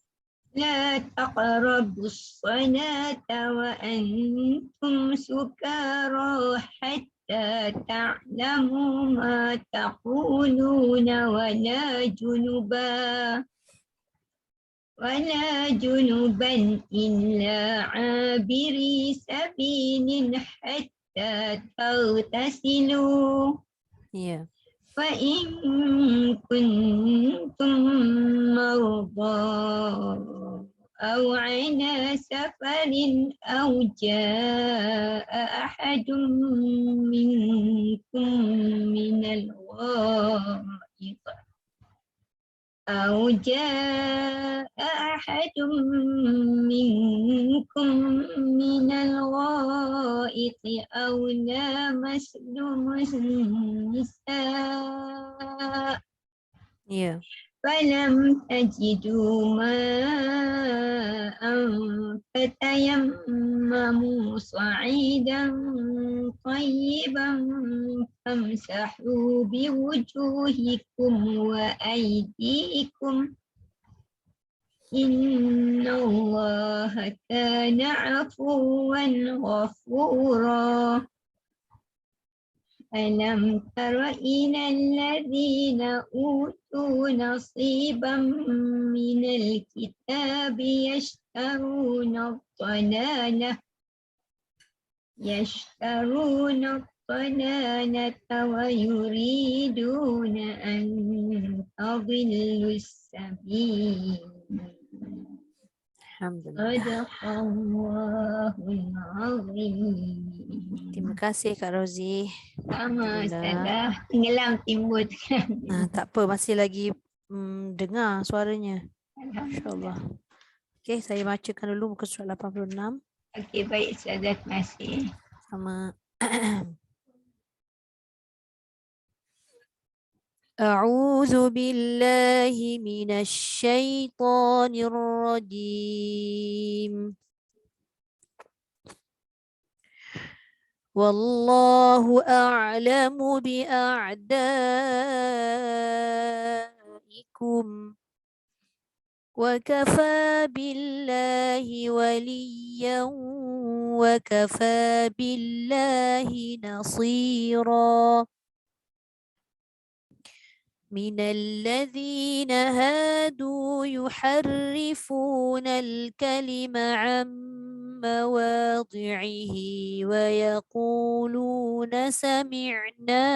لا تقربوا الصلاة وأنتم سكارى حتى تعلموا ما تقولون ولا جنبا إلا عابري سبيل حتى تغتسلوا Ya. فإن كنتم مرضى أو على سفر أو جاء أحد منكم من الغائط أو لامستم النساء Ya. فلم تجدوا ماء فتيمموا صعيدا طيبا فامسحوا بوجوهكم وأيديكم إن الله كان عفوا غفورا ألم تر إلى الذين أوتوا نصيبا من الكتاب يشترون الضلالة ويريدون أن تضلوا السبيل Alhamdulillah. صدق الله العظيم. Terima kasih Kak Rozi. Sama Alhamdulillah. Ustazah, tenggelam timbul. Tak apa, masih lagi dengar suaranya. InsyaAllah. Okey, saya bacakan dulu muka surat 86. Okey, baik Ustazah, terima kasih. Sama. أعوذ بالله من الشيطان الرجيم والله أعلم بأعدائكم وكفى بالله وليا وكفى بالله نصيرا من الذين هادوا يحرفون الكلم عن مواضعه ويقولون سمعنا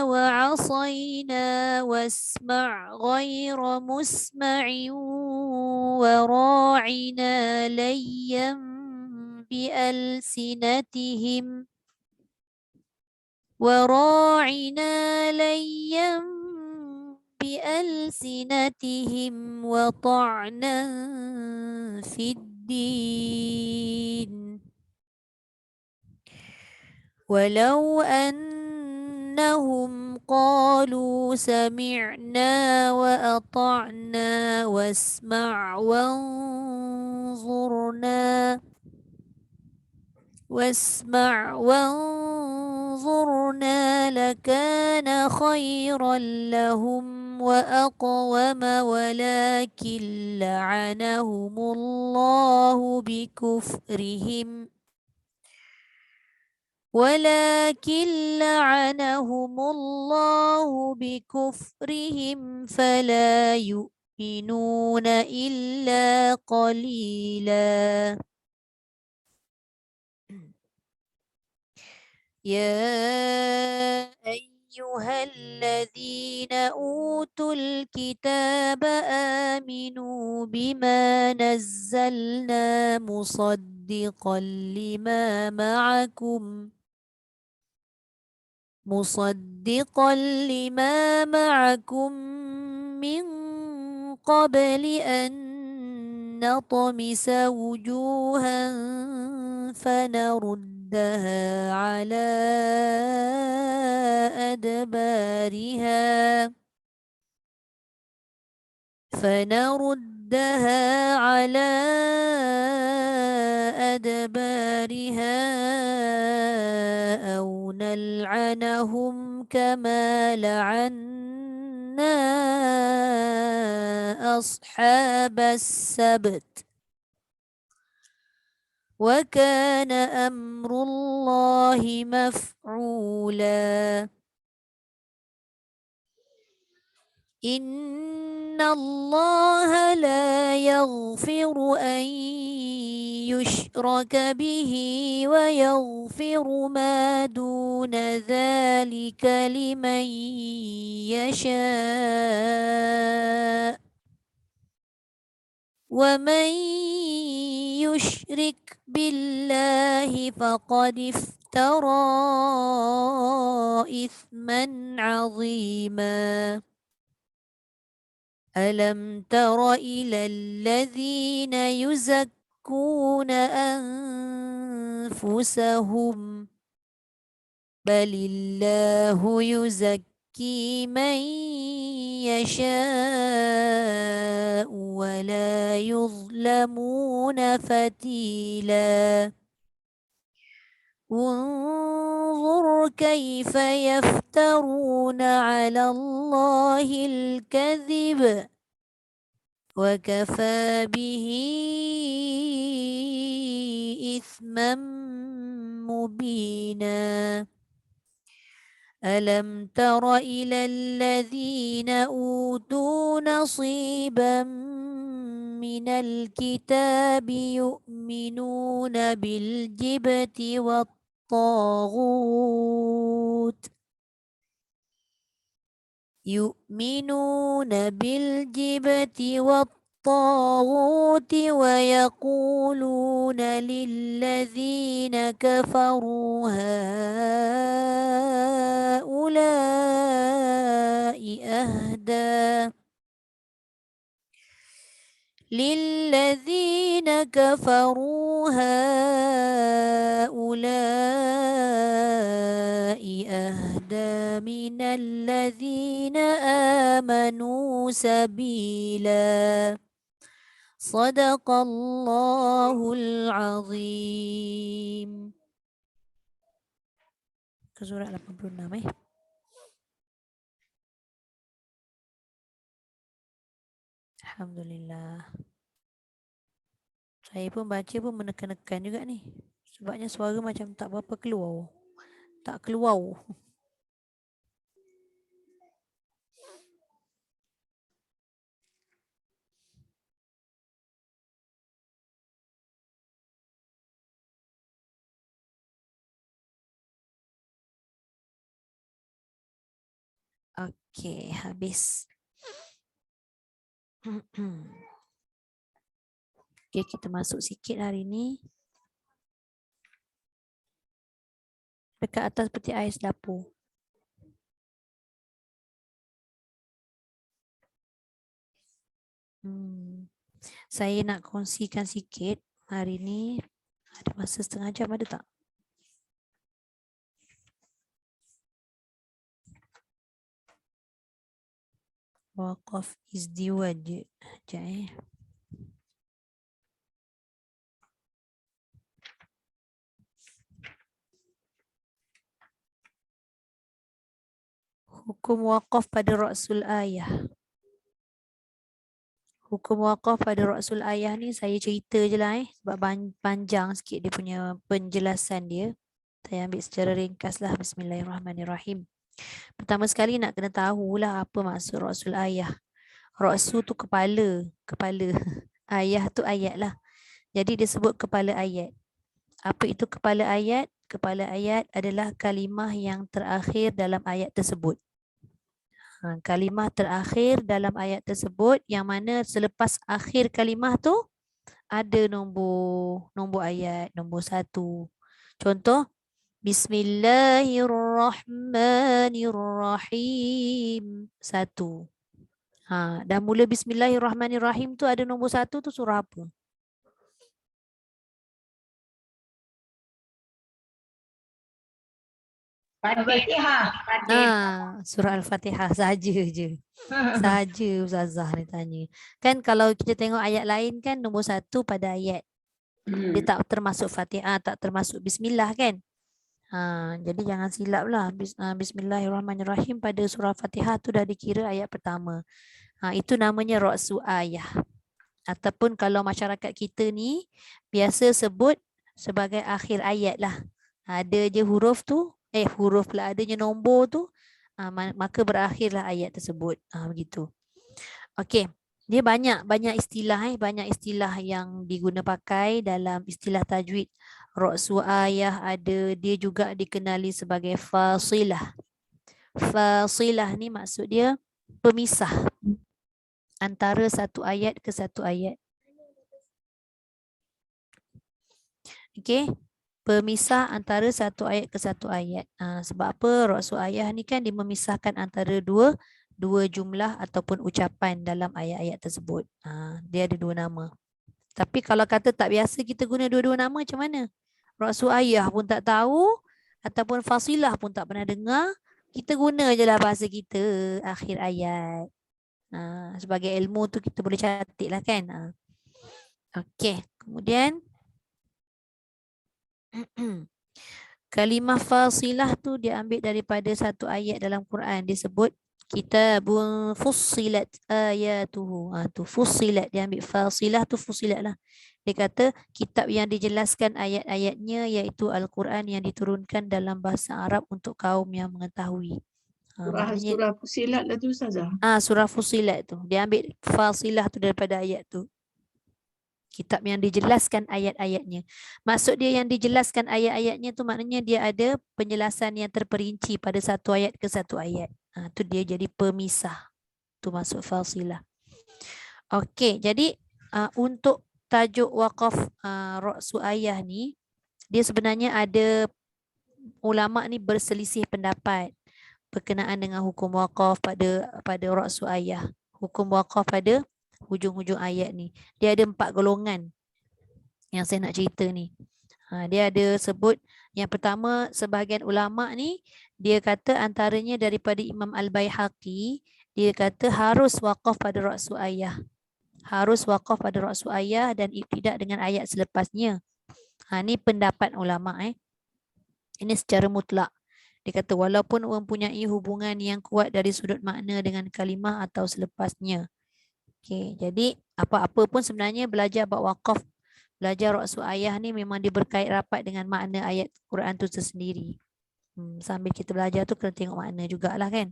وعصينا واسمع غير مسمع وراعنا ليا بألسنتهم وطعنا في الدين ولو أنهم قالوا سمعنا وأطعنا واسمع وانظرنا لكان خيرا لهم وأقوم ولكن لعنهم الله بكفرهم فلا يؤمنون إلا قليلا يا أيها الذين أوتوا الكتاب آمنوا بما نزلنا مصدقا لما معكم من قبل أن نطمس وجوها فنردها على أدبارها أو نلعنهم كما لعنا أصحاب السبت وكان أمر الله مفعولا إن الله لا يغفر أن يشرك به ويغفر ما دون ذلك لمن يشاء ومن يشرك بالله فقد افترى إثما عظيما ألم تر إلى الذين يزكون أنفسهم بل الله يزكي من يشاء ولا يظلمون فتيلا انظر كيف يفترون على الله الكذب وكفى به إثما مبينا ألم تر إلى الذين أوتوا نصيبا من الكتاب يؤمنون بالجبت والطاغوت ويقولون للذين كفروا هؤلاء أهدى من الذين آمنوا سبيلا صدق الله العظيم. Ke surat 86 Alhamdulillah. Saya pun baca pun menekan-nekan juga ni. Sebabnya suara macam tak berapa keluar. Tak keluar. Okey, habis. Okey, kita masuk sikit hari ni. Dekat atas peti ais dapur. Saya nak kongsikan sikit hari ni. Ada masa setengah jam ada tak? Waqaf izdiwaj. Sekejap Hukum waqaf pada Ra'sul Ayah. Hukum waqaf pada Ra'sul Ayah ni saya cerita je lah sebab panjang sikit dia punya penjelasan dia. Saya ambil secara ringkas lah. Bismillahirrahmanirrahim. Pertama sekali nak kena tahulah apa maksud Ra'sul Ayah. Ra'su tu kepala. Ayah tu ayat lah. Jadi dia sebut kepala ayat. Apa itu kepala ayat? Kepala ayat adalah kalimah yang terakhir dalam ayat tersebut. Kalimah terakhir dalam ayat tersebut yang mana selepas akhir kalimah tu ada nombor ayat, nombor 1. Contoh, Bismillahirrahmanirrahim. 1. Dah mula Bismillahirrahmanirrahim tu ada nombor 1 tu surah apa? Fatihah. Surah Al-Fatihah saja je. Saja Ustazah ni tanya. Kan kalau kita tengok ayat lain kan nombor 1 pada ayat. Dia tak termasuk Fatihah, tak termasuk Bismillah kan? Jadi jangan silap lah. Bismillahirrahmanirrahim pada surah Fatihah tu dah dikira ayat pertama. Itu namanya Ra'su Ayah. Ataupun kalau masyarakat kita ni biasa sebut sebagai akhir ayat lah. Ada je huruf tu, huruf pula adanya nombor tu, maka berakhirlah ayat tersebut. Begitu. Okey. Dia banyak istilah banyak istilah yang diguna pakai dalam istilah tajwid. Ra'su ayah ada, dia juga dikenali sebagai fasilah. Fasilah ni maksud dia pemisah antara satu ayat ke satu ayat. Okey. Pemisah antara satu ayat ke satu ayat. Sebab apa? Ra'su ayah ni kan dia memisahkan antara dua jumlah ataupun ucapan dalam ayat-ayat tersebut. Dia ada 2 nama. Tapi kalau kata tak biasa kita guna dua-dua nama macam mana? Ra'su ayah pun tak tahu ataupun fasilah pun tak pernah dengar. Kita guna je lah bahasa kita akhir ayat. Sebagai ilmu tu kita boleh catat lah kan. Okey. Kemudian Kalimah fasilah tu dia ambil daripada satu ayat dalam Quran, disebut kitabun fussilat ayatuhu. Tu fussilat, dia ambil fasilah tu fussilat lah. Dia kata kitab yang dijelaskan ayat-ayatnya iaitu Al-Quran yang diturunkan dalam bahasa Arab untuk kaum yang mengetahui. Maknanya Surah Fussilat lah tu Ustazah. surah Fussilat tu dia ambil fasilah tu daripada ayat tu. Kitab yang dijelaskan ayat-ayatnya. Maksud dia yang dijelaskan ayat-ayatnya tu maknanya dia ada penjelasan yang terperinci pada satu ayat ke satu ayat. Tu dia jadi pemisah. Tu maksud fasilah. Okey, jadi untuk tajuk waqaf Ra'su Ayah ni, dia sebenarnya ada ulama ni berselisih pendapat berkenaan dengan hukum waqaf pada Ra'su Ayah. Hukum waqaf pada hujung-hujung ayat ni. Dia ada 4 golongan yang saya nak cerita ni. Dia ada sebut, yang pertama sebahagian ulama ni dia kata antaranya daripada Imam Al-Baihaqi, dia kata harus waqaf pada Ra'su Ayah. Harus waqaf pada Ra'su Ayah dan ibtidak dengan ayat selepasnya. Ni pendapat ulama. Ini secara mutlak. Dia kata walaupun mempunyai hubungan yang kuat dari sudut makna dengan kalimah atau selepasnya. Okay, jadi apa-apa pun sebenarnya belajar bab waqaf, belajar Ra'su Ayah ni memang dia berkait rapat dengan makna ayat Quran tu tersendiri. Sambil kita belajar tu kena tengok makna jugalah kan.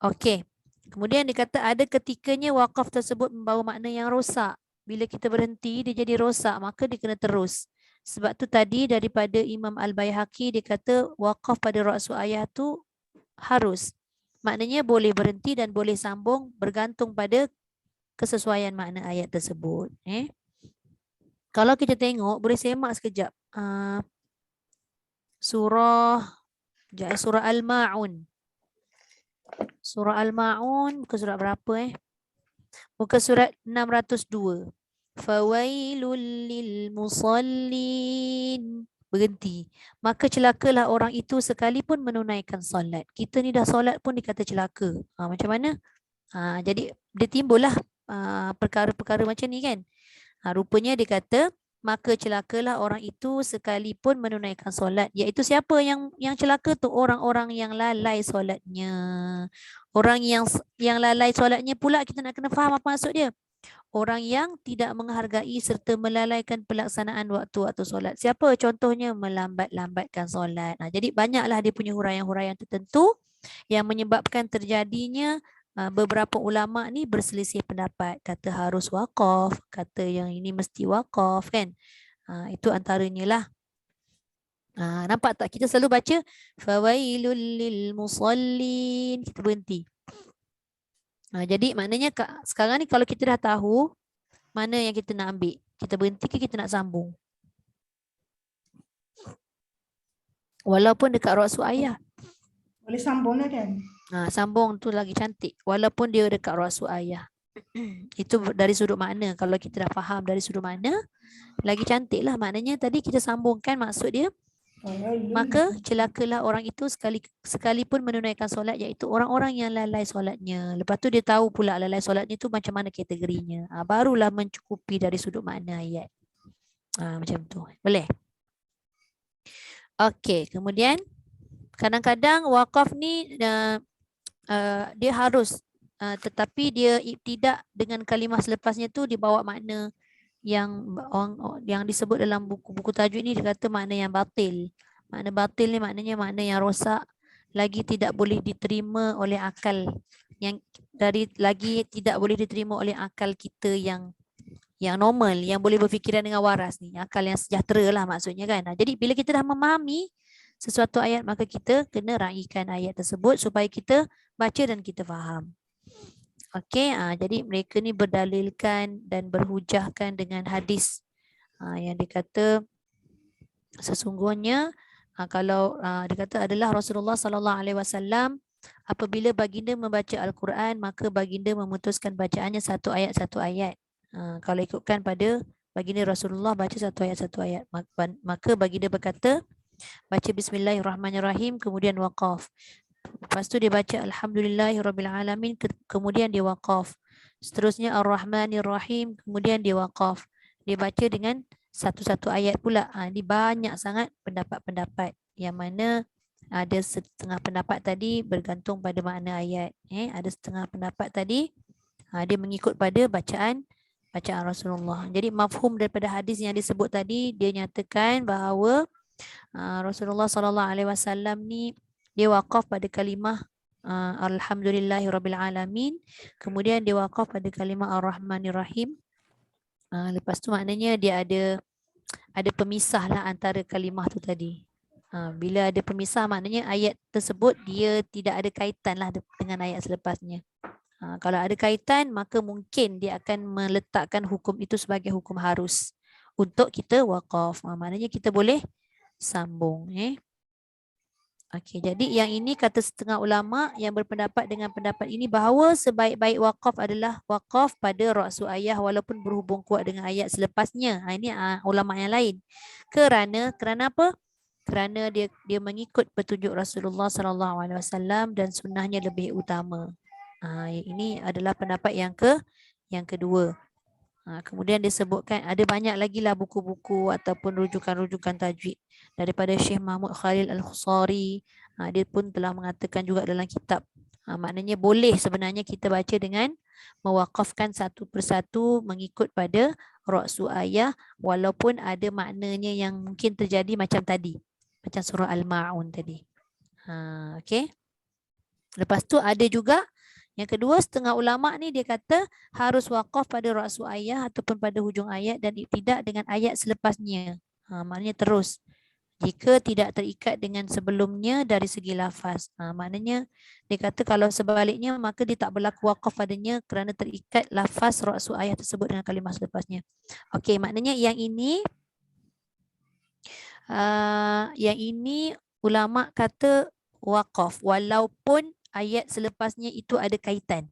Okey. Kemudian dia kata ada ketikanya waqaf tersebut membawa makna yang rosak. Bila kita berhenti dia jadi rosak, maka dia kena terus. Sebab tu tadi daripada Imam Al-Baihaqi dia kata waqaf pada Ra'su Ayah tu harus. Maknanya boleh berhenti dan boleh sambung bergantung pada kesesuaian makna ayat tersebut. Kalau kita tengok, boleh semak sekejap. Surah Al-Ma'un. Surah Al-Ma'un, muka surat berapa Muka surat 602. Fawailul lil musallin. Berhenti. Maka celakalah orang itu sekalipun menunaikan solat. Kita ni dah solat pun dikata celaka. Macam mana? Jadi dia timbullah perkara-perkara macam ni kan. Rupanya dia kata maka celakalah orang itu sekalipun menunaikan solat. Iaitu siapa yang celaka tu? Orang-orang yang lalai solatnya. Orang yang lalai solatnya pula kita nak kena faham apa maksud dia. Orang yang tidak menghargai serta melalaikan pelaksanaan waktu-waktu solat. Siapa contohnya? Melambat-lambatkan solat. Jadi banyaklah dia punya huraian-huraian tertentu yang menyebabkan terjadinya beberapa ulama ni berselisih pendapat, kata harus waqaf, kata yang ini mesti waqaf kan. Itu antaranya lah. Nampak tak kita selalu baca fawailul lil musallin, kita berhenti. Jadi maknanya sekarang ni kalau kita dah tahu mana yang kita nak ambil, kita berhenti ke kita nak sambung? Walaupun dekat Ra'su Ayah. Boleh sambung lah kan? Sambung tu lagi cantik walaupun dia dekat Ra'su Ayah. Itu dari sudut makna. Kalau kita dah faham dari sudut makna, lagi cantik lah. Maknanya tadi kita sambungkan maksud dia. Maka celakalah orang itu sekalipun menunaikan solat, iaitu orang-orang yang lalai solatnya. Lepas tu dia tahu pula lalai solatnya tu macam mana kategorinya. Barulah mencukupi dari sudut makna ayat. Macam tu. Boleh? Okey, kemudian kadang-kadang wakaf ni dia harus tetapi dia ibtidak dengan kalimah selepasnya tu dibawa makna yang disebut dalam buku-buku tajwid ni, dia kata makna yang batil. Makna batil ni maknanya makna yang rosak, lagi tidak boleh diterima oleh akal, lagi tidak boleh diterima oleh akal kita yang normal, yang boleh berfikiran dengan waras ni, akal yang sejahtera lah maksudnya kan. Jadi bila kita dah memahami sesuatu ayat, maka kita kena raikan ayat tersebut supaya kita baca dan kita faham. Okey, jadi mereka ni berdalilkan dan berhujahkan dengan hadis yang dikata sesungguhnya kalau dikata adalah Rasulullah sallallahu alaihi wasallam apabila baginda membaca Al-Quran, maka baginda memutuskan bacaannya satu ayat. Kalau ikutkan pada baginda Rasulullah baca satu ayat, maka baginda berkata baca Bismillahirrahmanirrahim, kemudian waqaf. Lepas tu dia baca Alhamdulillahirrabbilalamin, kemudian dia waqaf. Seterusnya Ar-Rahmanirrahim, kemudian dia waqaf. Dia baca dengan satu-satu ayat pula. Ini banyak sangat pendapat-pendapat yang mana ada setengah pendapat tadi bergantung pada makna ayat. Ada setengah pendapat tadi dia mengikut pada bacaan Rasulullah. Jadi mafhum daripada hadis yang disebut tadi, dia nyatakan bahawa Rasulullah SAW ni dia wakaf pada kalimah Alhamdulillahirrabbilalamin. Kemudian dia wakaf pada kalimah Ar-Rahmanirrahim. Lepas tu maknanya dia ada pemisah lah antara kalimah tu tadi. Bila ada pemisah maknanya ayat tersebut dia tidak ada kaitan lah dengan ayat selepasnya. Kalau ada kaitan maka mungkin dia akan meletakkan hukum itu sebagai hukum harus untuk kita wakaf. Maknanya kita boleh sambung. Okey, jadi yang ini kata setengah ulama yang berpendapat dengan pendapat ini bahawa sebaik-baik wakaf adalah wakaf pada ra'su ayah walaupun berhubung kuat dengan ayat selepasnya. Ini ulama yang lain. Kerana apa? Kerana dia mengikut petunjuk Rasulullah SAW dan sunnahnya lebih utama. Ini adalah pendapat yang kedua. Kemudian disebutkan ada banyak lagi lah buku-buku ataupun rujukan-rujukan tajwid daripada Syekh Mahmud Khalil Al-Khusari. Dia pun telah mengatakan juga dalam kitab. Maknanya boleh sebenarnya kita baca dengan mewakafkan satu persatu mengikut pada ra'su ayah walaupun ada maknanya yang mungkin terjadi macam tadi. Macam surah Al-Ma'un tadi. Okey. Lepas tu ada juga yang kedua, setengah ulama ni dia kata harus wakaf pada ra'su ayat ataupun pada hujung ayat dan tidak dengan ayat selepasnya. Maknanya terus. Jika tidak terikat dengan sebelumnya dari segi lafaz. Maknanya dia kata kalau sebaliknya maka dia tak berlaku wakaf padanya kerana terikat lafaz ra'su ayat tersebut dengan kalimah selepasnya. Okey, maknanya yang ini ulama kata wakaf walaupun ayat selepasnya itu ada kaitan.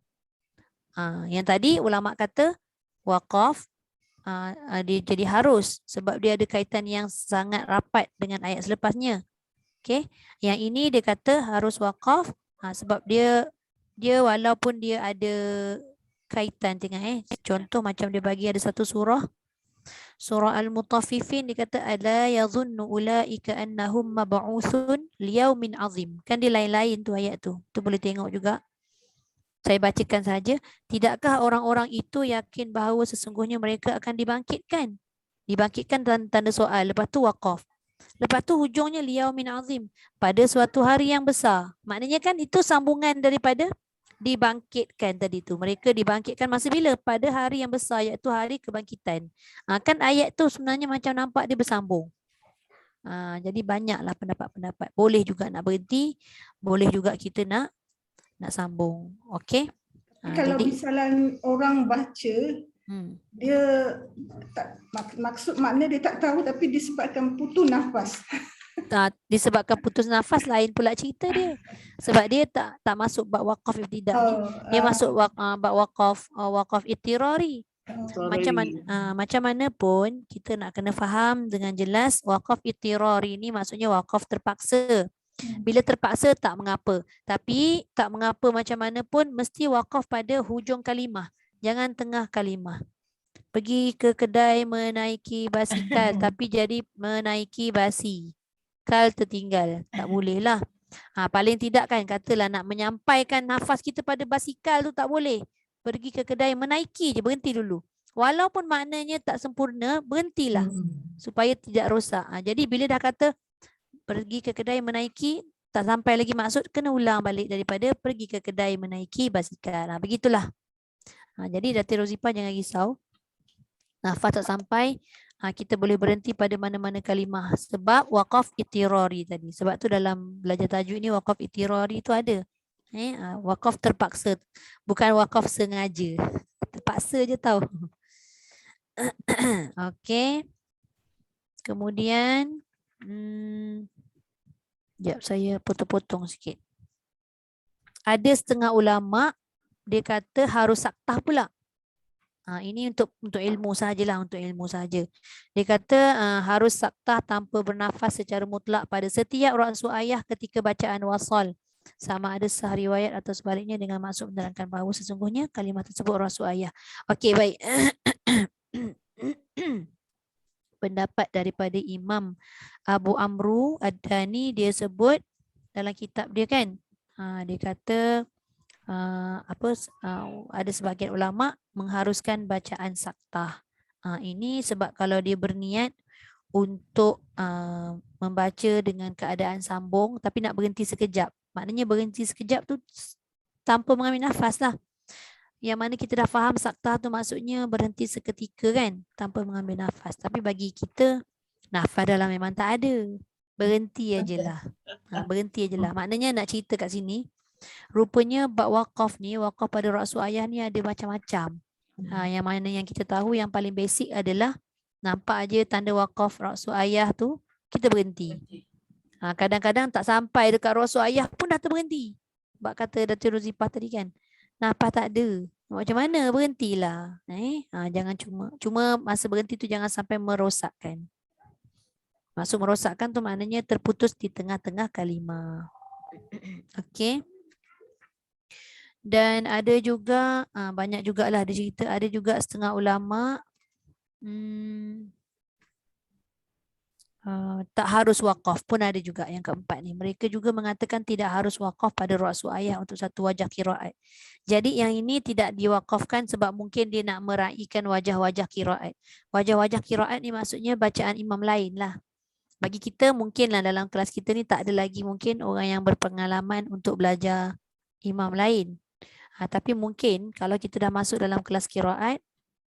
Yang tadi ulama kata wakaf dia jadi harus sebab dia ada kaitan yang sangat rapat dengan ayat selepasnya. Okey. Yang ini dia kata harus wakaf sebab dia walaupun dia ada kaitan dengan contoh macam dia bagi ada satu surah Al-Mutaffifin dia kata ala yadhunnu ulaika annahum mab'uthun liyaumin azim. Kan dia lain-lain tu ayat tu. Tu boleh tengok juga. Saya bacakan saja. Tidakkah orang-orang itu yakin bahawa sesungguhnya mereka akan dibangkitkan? Dibangkitkan tanda soal. Lepas tu waqaf. Lepas tu hujungnya liyaumin azim. Pada suatu hari yang besar. Maknanya kan itu sambungan daripada dibangkitkan tadi tu. Mereka dibangkitkan masa bila? Pada hari yang besar iaitu hari kebangkitan. Kan ayat tu sebenarnya macam nampak dia bersambung. Jadi banyaklah pendapat-pendapat. Boleh juga nak berhenti, boleh juga kita nak sambung. Okey. Kalau misalnya orang baca, dia tak, maksud makna dia tak tahu tapi disebabkan putus nafas. Disebabkan putus nafas lain pula cerita dia. Sebab dia tak masuk bab waqaf ibtidak. Dia masuk bab waqaf ittirari. Macam mana pun kita nak kena faham dengan jelas waqaf ittirari ni maksudnya waqaf terpaksa. Bila terpaksa tak mengapa. Tapi tak mengapa macam mana pun mesti waqaf pada hujung kalimah. Jangan tengah kalimah. Pergi ke kedai menaiki basikal tapi jadi menaiki basi. Kal tertinggal. Tak boleh lah. Paling tidak kan katalah nak menyampaikan nafas kita pada basikal tu tak boleh. Pergi ke kedai menaiki je, berhenti dulu. Walaupun maknanya tak sempurna, berhentilah. Supaya tidak rosak. Jadi bila dah kata pergi ke kedai menaiki, tak sampai lagi maksud, kena ulang balik daripada pergi ke kedai menaiki basikal. Begitulah. Jadi Datin Rozifah jangan risau. Nafas tak sampai, kita boleh berhenti pada mana-mana kalimah sebab waqaf ittirari tadi. Sebab tu dalam belajar tajwid ni waqaf ittirari tu ada. Waqaf terpaksa, bukan waqaf sengaja. Terpaksa je tahu. Okey. Kemudian sekejap saya potong-potong sikit. Ada setengah ulama dia kata harus saktah pula. Ini untuk ilmu sahajalah, untuk ilmu sahaja. Dia kata harus saktah tanpa bernafas secara mutlak pada setiap ra'su ayah ketika bacaan wasal. Sama ada sah riwayat atau sebaliknya dengan maksud menerangkan bahawa sesungguhnya kalimah tersebut ra'su ayah. Okey, baik. Apa pendapat daripada Imam Abu Amru Ad-Dani. Dia sebut dalam kitab dia kan, dia kata ada sebahagian ulama mengharuskan bacaan saktah. Ini sebab kalau dia berniat untuk membaca dengan keadaan sambung tapi nak berhenti sekejap, maknanya berhenti sekejap tu tanpa mengambil nafas lah. Yang mana kita dah faham saktah tu maksudnya berhenti seketika kan, tanpa mengambil nafas. Tapi bagi kita nafas dalam memang tak ada, berhenti ajalah. Berhenti ajalah. Maknanya nak cerita kat sini, rupanya bab wakaf ni, wakaf pada ra'su ayah ni ada macam-macam. Yang mana yang kita tahu yang paling basic adalah nampak aja tanda wakaf ra'su ayah tu, kita berhenti. Kadang-kadang tak sampai dekat ra'su ayah pun dah terberhenti. Sebab kata Datuk Rozifah tadi kan, nafas tak ada. Macam mana? Berhentilah. Jangan cuma masa berhenti tu jangan sampai merosakkan. Maksud merosakkan tu maknanya terputus di tengah-tengah kalimah. Okey. Dan ada juga, banyak jugalah ada cerita, ada juga setengah ulama tak harus wakaf pun ada juga. Yang keempat ni, mereka juga mengatakan tidak harus wakaf pada ra'su ayah untuk satu wajah qiraat. Jadi yang ini tidak diwakafkan sebab mungkin dia nak meraihkan wajah-wajah qiraat. Wajah-wajah qiraat ni maksudnya bacaan imam lain lah. Bagi kita mungkinlah dalam kelas kita ni tak ada lagi mungkin orang yang berpengalaman untuk belajar imam lain. Tapi mungkin kalau kita dah masuk dalam kelas qiraat,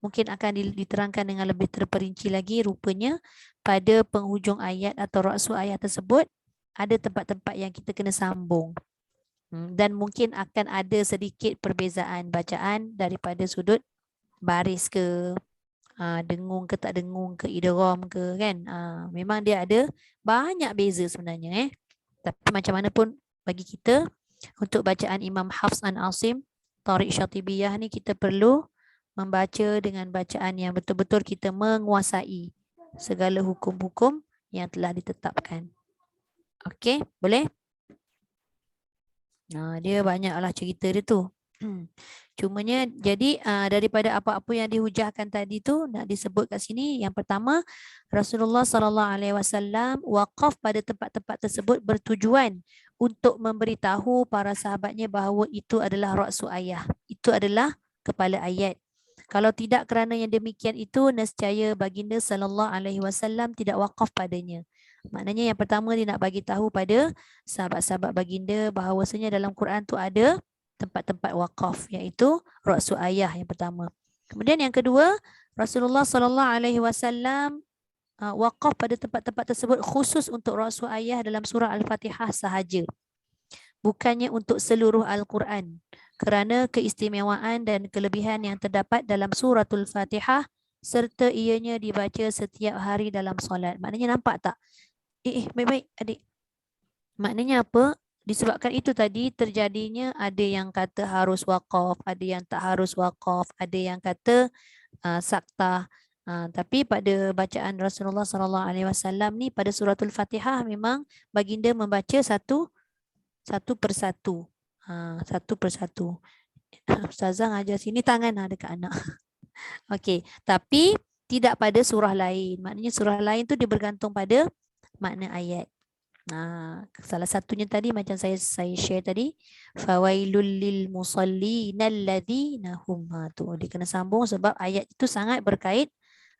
mungkin akan diterangkan dengan lebih terperinci lagi. Rupanya pada penghujung ayat atau ra'su ayat tersebut ada tempat-tempat yang kita kena sambung. Dan mungkin akan ada sedikit perbezaan bacaan daripada sudut baris ke, dengung ke tak dengung ke, idgham ke kan. Memang dia ada banyak beza sebenarnya. Tapi macam mana pun bagi kita, untuk bacaan Imam Hafs an Asim, Tariq Syatibiyah ni kita perlu membaca dengan bacaan yang betul-betul kita menguasai segala hukum-hukum yang telah ditetapkan. Okey, boleh? Dia banyaklah cerita dia tu. Cumanya jadi daripada apa-apa yang dihujahkan tadi tu nak disebut kat sini, yang pertama Rasulullah SAW wakaf pada tempat-tempat tersebut bertujuan untuk memberitahu para sahabatnya bahawa itu adalah ra'su ayah, itu adalah kepala ayat. Kalau tidak kerana yang demikian itu, nescaya baginda SAW tidak wakaf padanya. Maknanya yang pertama dia nak bagi tahu pada sahabat-sahabat baginda bahawasanya dalam Quran tu ada tempat-tempat wakaf, iaitu ra'su ayah yang pertama. Kemudian yang kedua, Rasulullah SAW wakaf pada tempat-tempat tersebut khusus untuk ra'su ayah dalam surah Al-Fatihah sahaja. Bukannya untuk seluruh Al-Quran. Kerana keistimewaan dan kelebihan yang terdapat dalam suratul Fatihah serta ianya dibaca setiap hari dalam solat. Maknanya nampak tak? Baik-baik adik. Maknanya apa? Disebabkan itu tadi terjadinya ada yang kata harus wakaf, ada yang tak harus wakaf, ada yang kata saktah. Tapi pada bacaan Rasulullah SAW ni pada suratul Fatihah memang baginda membaca satu persatu. Satu persatu. Ustazah ngajar sini tangan dekat anak. Okey, tapi tidak pada surah lain. Maknanya surah lain tu dia bergantung pada makna ayat. Salah satunya tadi macam saya share tadi, fawailul lil musallin alladzina hum, tu dia kena sambung sebab ayat itu sangat berkait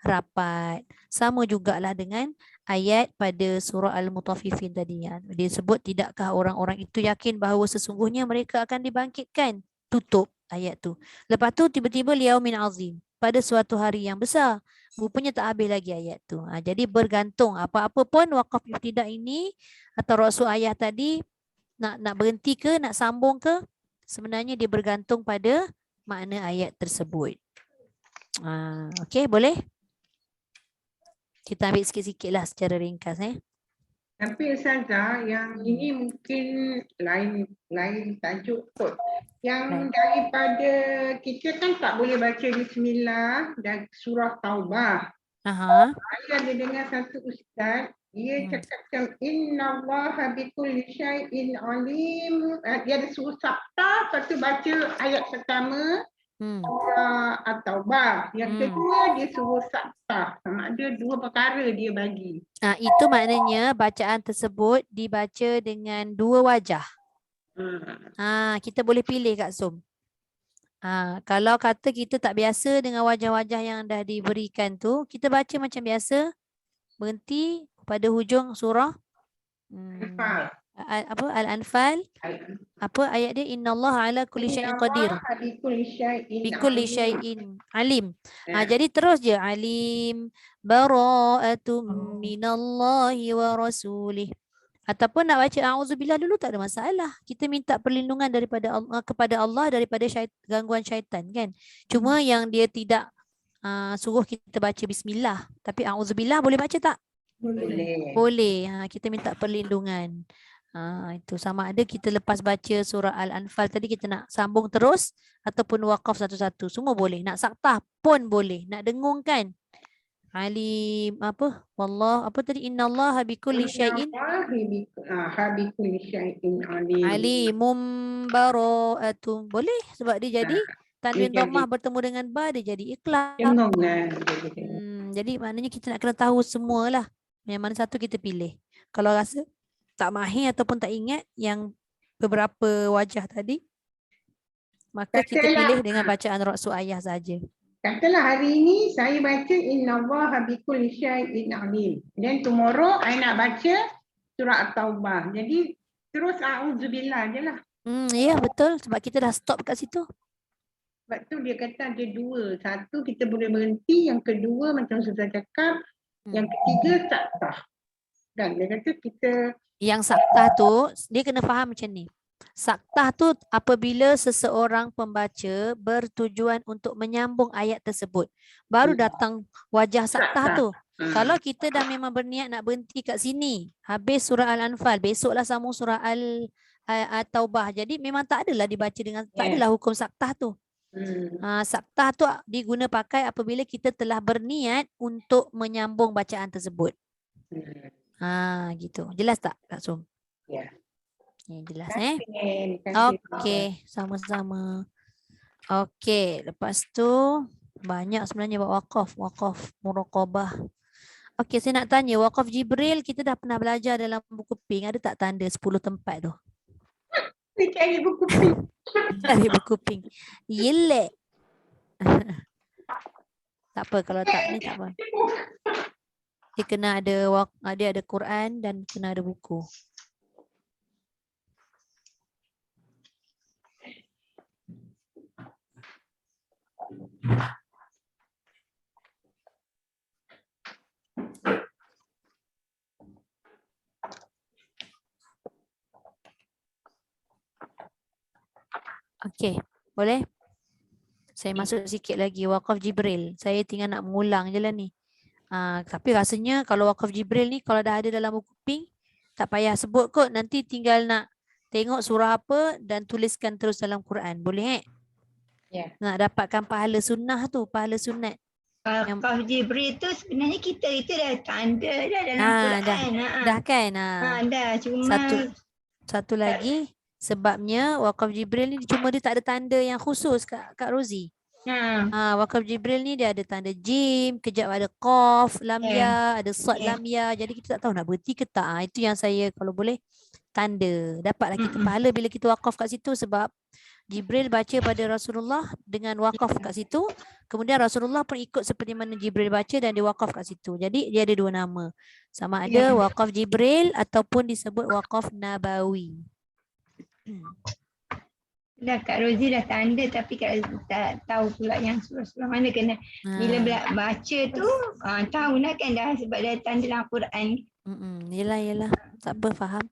rapat. Sama jugalah dengan ayat pada surah Al-Mutaffifin tadi. Dia sebut tidakkah orang-orang itu yakin bahawa sesungguhnya mereka akan dibangkitkan. Tutup ayat tu. Lepas tu tiba-tiba liyaumin azim, pada suatu hari yang besar. Rupanya tak habis lagi ayat tu. Jadi bergantung apa-apa pun wakaf ibtidak ini atau ra'su ayah tadi nak berhenti ke, nak sambung ke, sebenarnya dia bergantung pada makna ayat tersebut. Okey, boleh? Kita ambil sikit-sikit lah secara ringkas. Tapi Ustazah, yang ini mungkin lain tajuk kot. Yang daripada kita kan tak boleh baca bismillah dan surah Taubah. Saya ada dengar satu ustaz, dia cakapkan innallaha bikulli syai'in alim. Dia ada suruh sabta, lepas tu baca ayat pertama, surah At-Taubah. Yang kedua dia suruh saktah. Sama ada dua perkara dia bagi. Itu maknanya bacaan tersebut dibaca dengan dua wajah. Kita boleh pilih Kak Som. Kalau kata kita tak biasa dengan wajah-wajah yang dah diberikan tu, kita baca macam biasa, berhenti pada hujung surah Al-Anfal. Apa ayat dia? Innallaha ala kulli syai'in qadir. Bikulli syai'in alim. Jadi terus je alim bara'atum minallahi wa rasulih. Ataupun nak baca a'udzubillah dulu tak ada masalah. Kita minta perlindungan daripada Allah, kepada Allah daripada gangguan syaitan kan. Cuma yang dia tidak suruh kita baca bismillah, tapi a'udzubillah boleh baca tak? Boleh. Kita minta perlindungan. Itu sama ada kita lepas baca surah Al-Anfal tadi kita nak sambung terus ataupun waqaf satu-satu, semua boleh. Nak saktah pun boleh. Nak dengungkan alim apa? Wallah apa tadi? Innallaha bikulli syai'in alimum bara'atum. Boleh sebab dia jadi tanwin dhammah bertemu dengan ba, dia jadi iqlab. Jadi maknanya kita nak kena tahu semualah. Yang mana satu kita pilih. Kalau rasa tak mahir ataupun tak ingat yang beberapa wajah tadi, maka kita pilih dengan bacaan ra'su ayah saja. Katalah hari ini saya baca innallaha bikulli syai'in alim. Then tomorrow I nak baca surah At-Taubah. Jadi terus a'udzubillah je lah. Ya betul, sebab kita dah stop kat situ. Sebab tu dia kata ada dua. Satu kita boleh berhenti, yang kedua macam Ustazah cakap, yang ketiga saktah. Dan dia kata kita yang saktah tu dia kena faham macam ni. Saktah tu apabila seseorang pembaca bertujuan untuk menyambung ayat tersebut, baru datang wajah saktah tu. Kalau kita dah memang berniat nak berhenti kat sini, habis surah Al-Anfal, besoklah sambung surah At-Taubah. Jadi memang tak adalah dibaca dengan, tak adalah hukum saktah tu. Saktah tu diguna pakai apabila kita telah berniat untuk menyambung bacaan tersebut. Gitu. Jelas tak Kak Som? Ya. Jelas Okey, sama-sama. Okey, lepas tu banyak sebenarnya buat wakaf muraqabah. Okey, saya nak tanya wakaf Jibril kita dah pernah belajar dalam buku pink, ada tak tanda 10 tempat tu? Cari buku pink. Cari buku pink. Yelek. Tak apa kalau tak ni tak apa. Dia kena dia ada Quran dan kena ada buku. Okey, boleh? Saya masuk sikit lagi wakaf Jibril. Saya tinggal nak mengulang je lah ni. Tapi rasanya kalau wakaf Jibril ni kalau dah ada dalam buku pink, tak payah sebut kot. Nanti tinggal nak tengok surah apa dan tuliskan terus dalam Quran. Boleh nak dapatkan pahala sunnah tu, pahala sunat. Wakaf Jibril tu sebenarnya kita dah tanda dah dalam Quran. Dah kan? Dah, cuma satu lagi sebabnya wakaf Jibril ni cuma dia tak ada tanda yang khusus Kak Rozi. Wakaf Jibril ni dia ada tanda jim, kejap ada qaf, lam ya, ada sad lam ya. Jadi kita tak tahu nak berhenti ke tak. Itu yang saya kalau boleh tanda. Dapatlah kita pahala bila kita wakaf kat situ sebab Jibril baca pada Rasulullah dengan wakaf kat situ. Kemudian Rasulullah pun ikut seperti mana Jibril baca dan dia wakaf kat situ. Jadi dia ada dua nama. Sama ada wakaf Jibril ataupun disebut wakaf Nabawi. Dah Kak Rozi dah tanda tapi Kak Rozi tak tahu pula yang surah-surah mana kena. Bila baca tu tahulah kan dah sebab dah tanda dalam Quran. Yelah. Tak apa, faham.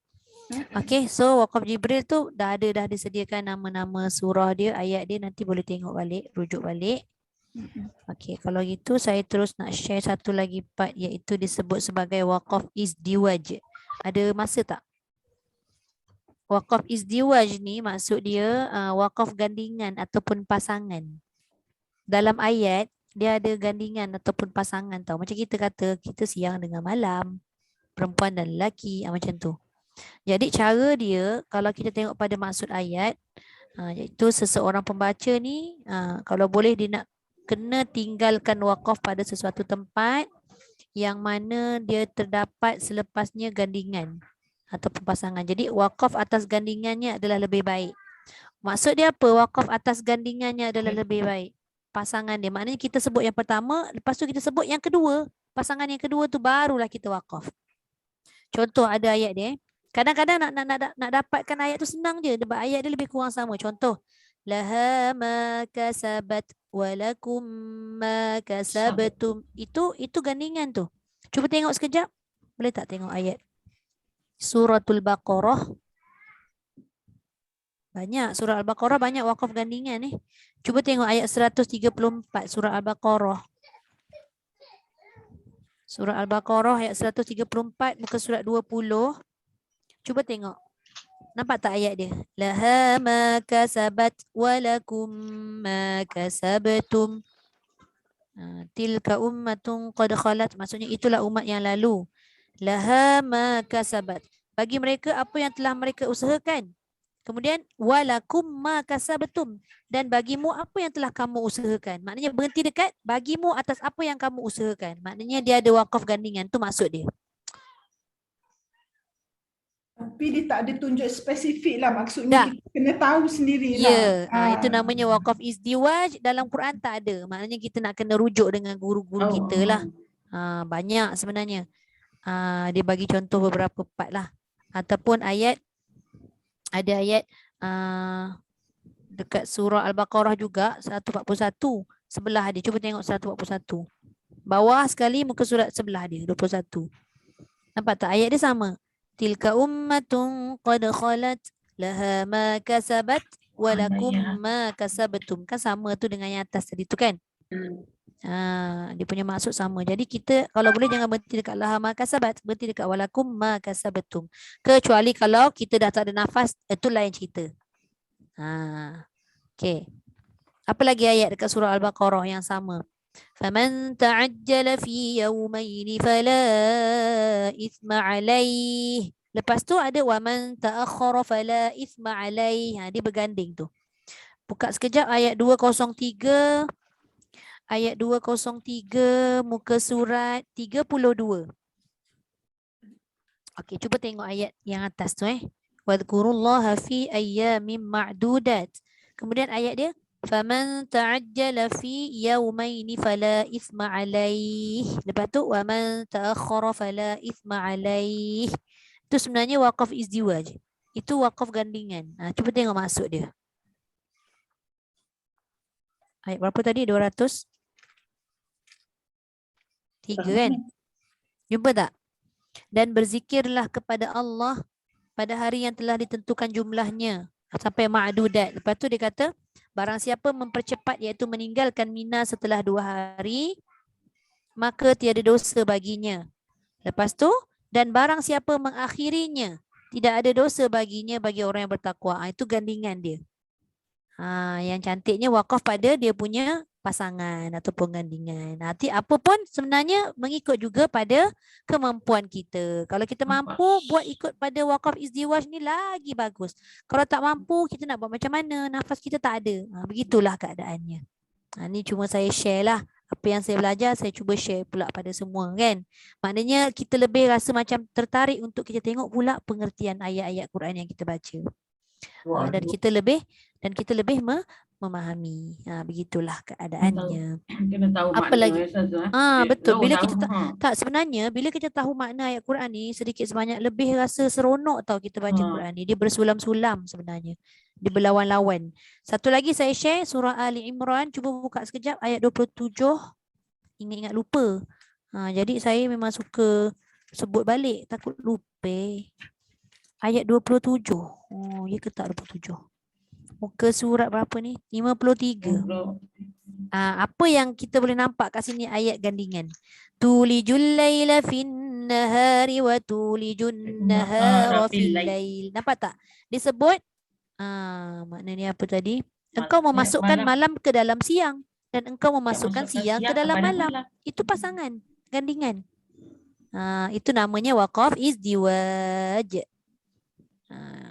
Okay, so wakaf Jibril tu dah disediakan nama-nama surah dia, ayat dia, nanti boleh tengok balik, rujuk balik. Okay, kalau gitu saya terus nak share satu lagi part iaitu disebut sebagai wakaf izdiwaj. Ada masa tak? Wakaf izdiwaj ni maksud dia wakaf gandingan ataupun pasangan. Dalam ayat dia ada gandingan ataupun pasangan tau. Macam kita kata kita siang dengan malam, perempuan dan lelaki, macam tu. Jadi cara dia kalau kita tengok pada maksud ayat, Iaitu seseorang pembaca ni kalau boleh dia nak kena tinggalkan wakaf pada sesuatu tempat yang mana dia terdapat selepasnya gandingan atau pasangan. Jadi wakaf atas gandingannya adalah lebih baik. Maksud dia apa? Wakaf atas gandingannya adalah lebih baik. Pasangan dia. Maknanya kita sebut yang pertama, lepas tu kita sebut yang kedua. Pasangan yang kedua tu barulah kita wakaf. Contoh ada ayat dia. Kadang-kadang nak dapatkan ayat tu senang je. Sebab ayat dia lebih kurang sama. Contoh. Laha ma kasabat walakum ma kasabatum. Itu gandingan tu. Cuba tengok sekejap. Boleh tak tengok ayat? Suratul Baqarah. Banyak. Surah Al-Baqarah banyak wakaf gandingan ni. Cuba tengok ayat 134 surah Al-Baqarah. Surah Al-Baqarah ayat 134 muka surat 20. Cuba tengok. Nampak tak ayat dia? Laha ma kasabat walakum ma kasabatum. Tilka ummatun qad khalat. Maksudnya itulah umat yang lalu. Laha ma kasabat. Bagi mereka apa yang telah mereka usahakan. Kemudian walakum ma kasabatum, dan bagimu apa yang telah kamu usahakan. Maknanya berhenti dekat bagimu atas apa yang kamu usahakan. Maknanya dia ada wakaf gandingan, tu maksud dia. Tapi dia tak ada tunjuk spesifik lah, maksudnya kita kena tahu sendiri Ya, lah. itu namanya wakaf izdiwaj, dalam Quran tak ada. Maknanya kita nak kena rujuk dengan guru-guru kita lah. Banyak sebenarnya. Dia bagi contoh beberapa part lah. Ataupun ayat, ada ayat dekat surah Al-Baqarah juga 141 sebelah dia. Cuba tengok 141. Bawah sekali muka surat sebelah dia 21. Nampak tak ayat dia sama? Tilka ummatun qad khalat laha ma kasabat walakum ma kasabatum. Kan sama tu dengan yang atas tadi tu kan? Dia punya maksud sama. Jadi kita kalau boleh jangan berhenti dekat laha ma kasabat, berhenti dekat walakum ma kasabatum. Kecuali kalau kita dah tak ada nafas, itu lain cerita. Okey. Apa lagi ayat dekat surah Al-Baqarah yang sama? Faman ta'ajjala fi yawmaini fala ithma alaih. Lepas tu ada waman ta'akhkhara fala ithma alaih. Dia berganding tu. Buka sekejap ayat 203. Ayat 203 muka surat 32. Okey, cuba tengok ayat yang atas tu Wadhkurullaha fi ayyamin ma'dudat. Kemudian ayat dia faman ta'ajjala fi yawmaini fala ithma alaih. Lepas tu waman ta'akhkhara fala ithma alaih. Itu sebenarnya wakaf izdiwaj. Itu wakaf gandingan. Cuba tengok maksud dia. Ayat berapa tadi? 203 kan? Jumpa tak? Dan berzikirlah kepada Allah pada hari yang telah ditentukan jumlahnya sampai ma'dudat. Lepas tu dia kata barang siapa mempercepat iaitu meninggalkan Mina setelah 2 hari maka tiada dosa baginya. Lepas tu dan barang siapa mengakhirinya tidak ada dosa baginya bagi orang yang bertakwa. Itu gandingan dia. Yang cantiknya wakaf pada dia punya pasangan ataupun gandingan. Nanti apa pun sebenarnya mengikut juga pada kemampuan kita. Kalau kita mampu buat ikut pada wakaf izdiwaj ni lagi bagus. Kalau tak mampu kita nak buat macam mana? Nafas kita tak ada. Begitulah keadaannya. Ni cuma saya share lah. Apa yang saya belajar saya cuba share pula pada semua kan. Maknanya kita lebih rasa macam tertarik untuk kita tengok pula pengertian ayat-ayat Quran yang kita baca. Dan kita lebih memahami. Begitulah keadaannya. Kena tahu apa makna lagi? Ustazah. Betul. Bila Tahu. kita tak sebenarnya bila kita tahu makna ayat Quran ni sedikit sebanyak lebih rasa seronok tau kita baca Quran ni. Dia bersulam-sulam sebenarnya. Dia berlawan-lawan. Satu lagi saya share surah Ali Imran. Cuba buka sekejap ayat 27. Ingat-ingat lupa. Jadi saya memang suka sebut balik takut lupa. Ayat 27. Ya ke tak 27? Muka surat berapa ni? 53. Apa yang kita boleh nampak kat sini ayat gandingan. Tulijul laila fin nahari wa tulijun nahara fil lail. Nampak tak? Disebut maknanya apa tadi? Engkau memasukkan malam ke dalam siang dan engkau memasukkan siang ke dalam malam. Itu pasangan, gandingan. Itu namanya waqaf izdiwaj.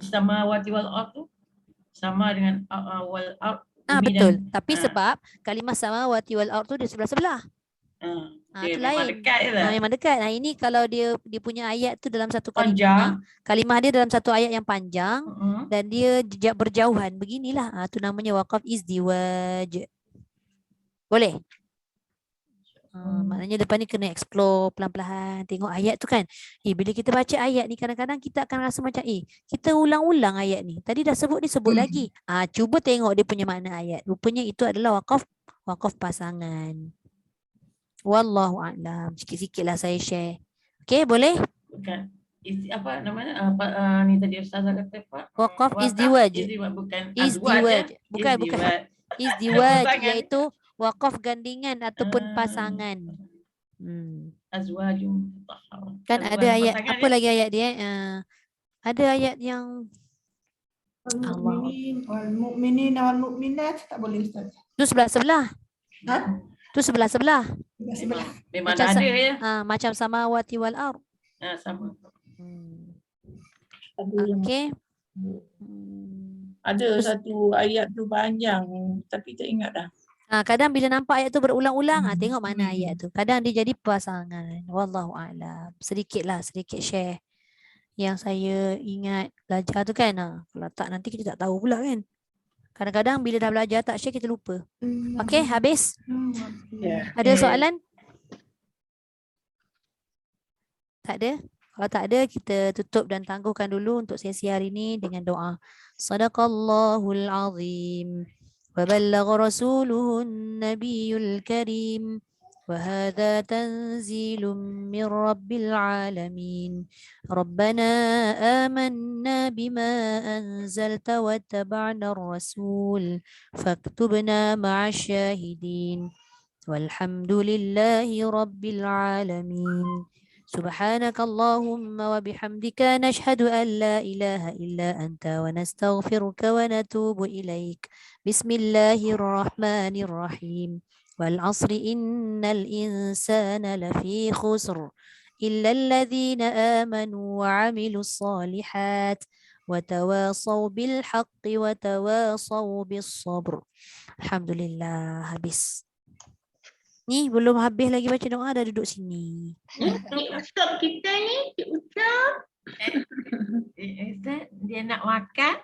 Sama wati wal ard tu? sama dengan wal ard. bumi Betul. dan- Tapi sebab kalimah samawati wal ard tu dia sebelah-sebelah. dia Tu memang lain. dekat je lah. Memang dekat. Nah, ini kalau dia punya ayat tu dalam satu kalimah. Panjang. Kalimah dia dalam satu ayat yang panjang Mm-mm. dan dia berjauhan. Beginilah. Tu namanya waqaf izdiwaj. Boleh? Maknanya depan ni kena explore pelan-pelan. Tengok ayat tu kan. Bila kita baca ayat ni kadang-kadang kita akan rasa macam kita ulang-ulang ayat ni. Tadi dah sebut ni sebut lagi. Cuba tengok dia punya makna ayat. Rupanya itu adalah waqaf pasangan. Wallahu a'lam. Sikit-sikit lah saya share. Okey, boleh? Bukan. Apa namanya? Ni tadi Ustazah kata apa? Waqaf izdiwaj. Bukan Izdiwaj. Bukan. Izdiwaj Pasangan. iaitu waqaf gandingan ataupun pasangan. Azwajum mutahharah. Kan Azwaj ada ayat, pasangan apa ya? lagi ayat dia? Ada ayat yang Al-mu'minin wal-mu'minin wal-mu'minat tak boleh Ustaz. tu sebelah-sebelah. Ha? Tu sebelah-sebelah. Sebelah. Memang Macam ada sa- ya. Macam samawati wal ard. Sama. Okey. Ada satu ayat tu panjang tapi tak ingat dah. Kadang bila nampak ayat tu berulang-ulang, tengok mana ayat tu. Kadang dia jadi pasangan. Wallahu a'lam. Sedikit share yang saya ingat belajar tu kan. Kalau tak nanti kita tak tahu pula kan. Kadang-kadang bila dah belajar tak share kita lupa. Okey, habis? Ya. Ada soalan? Tak ada? Kalau tak ada, kita tutup dan tangguhkan dulu untuk sesi hari ini dengan doa. Sadaqallahul azim. Wa ballagha rasuluhun nabiyul karim. وهذا تنزيل من رب العالمين ربنا آمنا بما أنزلت واتبعنا الرسول فاكتبنا مع الشاهدين والحمد لله رب العالمين سبحانك اللهم وبحمدك نشهد أن لا إله إلا أنت ونستغفرك ونتوب إليك بسم الله الرحمن الرحيم والعصر إن الإنسان لفي خسر إلا الذين آمنوا وعملوا الصالحات وتواصوا بالحق وتواصوا بالصبر. Alhamdulillah, habis. Ni belum habis lagi baca doa dah duduk sini. Ustaz kita ni, Cik Ustaz. Ustaz, dia nak makan.